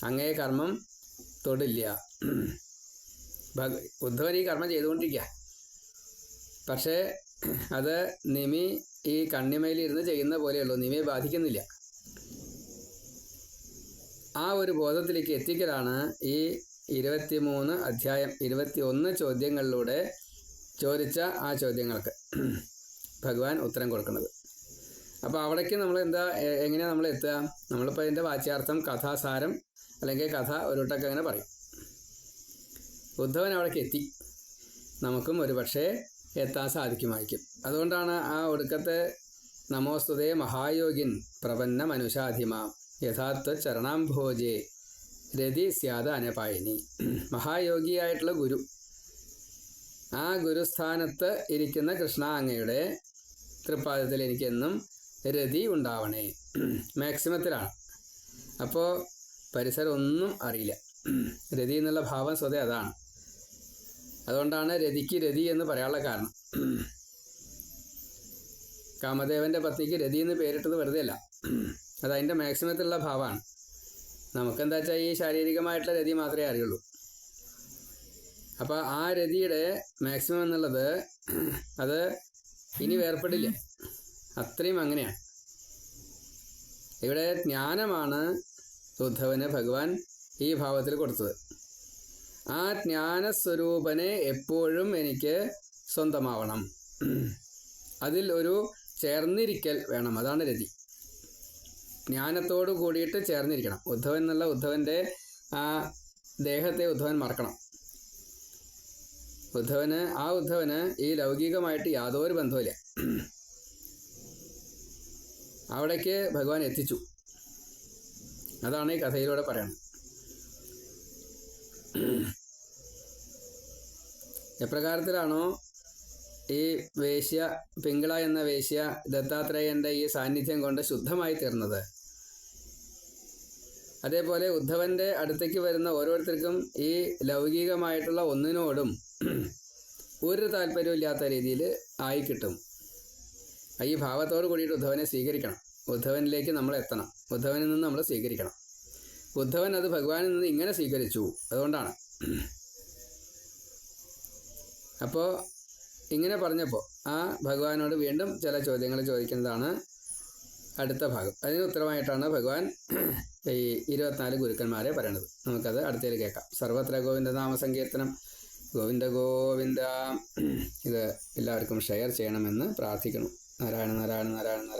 അങ്ങയെ കർമ്മം തൊടില്ല. ഉദ്ധവൻ ഈ കർമ്മം ചെയ്തുകൊണ്ടിരിക്കുക. പക്ഷേ അത് നിമി ഈ കണ്ണിമയിലിരുന്ന് ചെയ്യുന്ന പോലെയുള്ളൂ, നിമിയെ ബാധിക്കുന്നില്ല. ആ ഒരു ബോധത്തിലേക്ക് എത്തിക്കലാണ് ഈ 23 അധ്യായം 21 ചോദ്യങ്ങളിലൂടെ ചോദിച്ച ആ ചോദ്യങ്ങൾക്ക് ഭഗവാൻ ഉത്തരം കൊടുക്കുന്നത്. അപ്പോൾ അവിടേക്ക് നമ്മൾ എങ്ങനെയാണ് നമ്മൾ എത്തുക? നമ്മളിപ്പോൾ അതിൻ്റെ വാച്യാർത്ഥം, കഥാസാരം അല്ലെങ്കിൽ കഥ ഒരുട്ടൊക്കെ അങ്ങനെ പറയും. ഉദ്ധവൻ അവിടേക്ക് എത്തി, നമുക്കും ഒരു പക്ഷേ എത്താൻ സാധിക്കുമായിരിക്കും. അതുകൊണ്ടാണ് ആ ഒടുക്കത്തെ നമോസ്തുതേ മഹായോഗിൻ പ്രപന്ന മനുഷാധിമാം യഥാർത്ഥ ചരണാംഭോജേ രതി സ്യാദ അനപായിനി. മഹായോഗിയായിട്ടുള്ള ഗുരു, ആ ഗുരുസ്ഥാനത്ത് ഇരിക്കുന്ന കൃഷ്ണ അങ്ങയുടെ തൃപ്പാദത്തിൽ എനിക്കെന്നും രതി ഉണ്ടാവണേ. മാക്സിമത്തിലാണ്. അപ്പോൾ പരിസരം ഒന്നും അറിയില്ല. രതി എന്നുള്ള ഭാവം സ്വതേ അതാണ്. അതുകൊണ്ടാണ് രതിക്ക് രതി എന്ന് പറയാനുള്ള കാരണം. കാമദേവൻ്റെ പത്നിക്ക് രതി എന്ന് പേരിട്ടത് വെറുതെ അല്ല, അതതിൻ്റെ മാക്സിമത്തിലുള്ള ഭാവമാണ്. നമുക്കെന്താ വെച്ചാൽ ഈ ശാരീരികമായിട്ടുള്ള രതി മാത്രമേ അറിയുള്ളൂ. അപ്പോൾ ആ രതിയുടെ മാക്സിമം എന്നുള്ളത് അത് ഇനി വേർപ്പെടില്ല, അത്രയും അങ്ങനെയാണ്. ഇവിടെ ജ്ഞാനമാണ് ഉദ്ധവന് ഭഗവാൻ ഈ ഭാവത്തിൽ കൊടുത്തത്. ആ ജ്ഞാനസ്വരൂപനെ എപ്പോഴും എനിക്ക് സ്വന്തമാവണം, അതിൽ ഒരു ചേർന്നിരിക്കൽ വേണം. അതാണ് രതി. ജ്ഞാനത്തോടു കൂടിയിട്ട് ചേർന്നിരിക്കണം. ഉദ്ധവൻ എന്നുള്ള ഉദ്ധവൻ്റെ ആ ദേഹത്തെ ഉദ്ധവൻ മറക്കണം. ഉദ്ധവന് ഈ ലൗകികമായിട്ട് യാതൊരു ബന്ധവുമില്ല. അവിടേക്ക് ഭഗവാൻ എത്തിച്ചു. അതാണ് ഈ കഥയിലൂടെ പറയുന്നത്. എപ്രകാരത്തിലാണോ ഈ വേശ്യ, പിങ്കള എന്ന വേശ്യ ദത്താത്രേയൻ്റെ ഈ സാന്നിധ്യം കൊണ്ട് ശുദ്ധമായി തീർന്നത്, അതേപോലെ ഉദ്ധവൻ്റെ അടുത്തേക്ക് വരുന്ന ഓരോരുത്തർക്കും ഈ ലൗകികമായിട്ടുള്ള ഒന്നിനോടും ഒരു താല്പര്യമില്ലാത്ത രീതിയിൽ ആയി കിട്ടും. ഈ ഭാവത്തോട് കൂടിയിട്ട് ഉദ്ധവനെ സ്വീകരിക്കണം. ഉദ്ധവനിലേക്ക് നമ്മൾ എത്തണം. ഉദ്ധവനിൽ നിന്ന് നമ്മൾ സ്വീകരിക്കണം. ഉദ്ധവൻ അത് ഭഗവാനിൽ നിന്ന് ഇങ്ങനെ സ്വീകരിച്ചു. അതുകൊണ്ടാണ്. അപ്പോൾ ഇങ്ങനെ പറഞ്ഞപ്പോൾ ആ ഭഗവാനോട് വീണ്ടും ചില ചോദ്യങ്ങൾ ചോദിക്കുന്നതാണ് അടുത്ത ഭാഗം. അതിന് ഉത്തരമായിട്ടാണ് ഭഗവാൻ ഈ 24 ഗുരുക്കന്മാരെ പറയണത്. നമുക്കത് അടുത്തേൽ കേൾക്കാം. സർവത്ര ഗോവിന്ദ നാമസങ്കീർത്തനം. ഗോവിന്ദ ഗോവിന്ദ. ഇത് എല്ലാവർക്കും ഷെയർ ചെയ്യണമെന്ന് പ്രാർത്ഥിക്കണം. നാരായണ നാരായണ നാരായണ നാരായണ.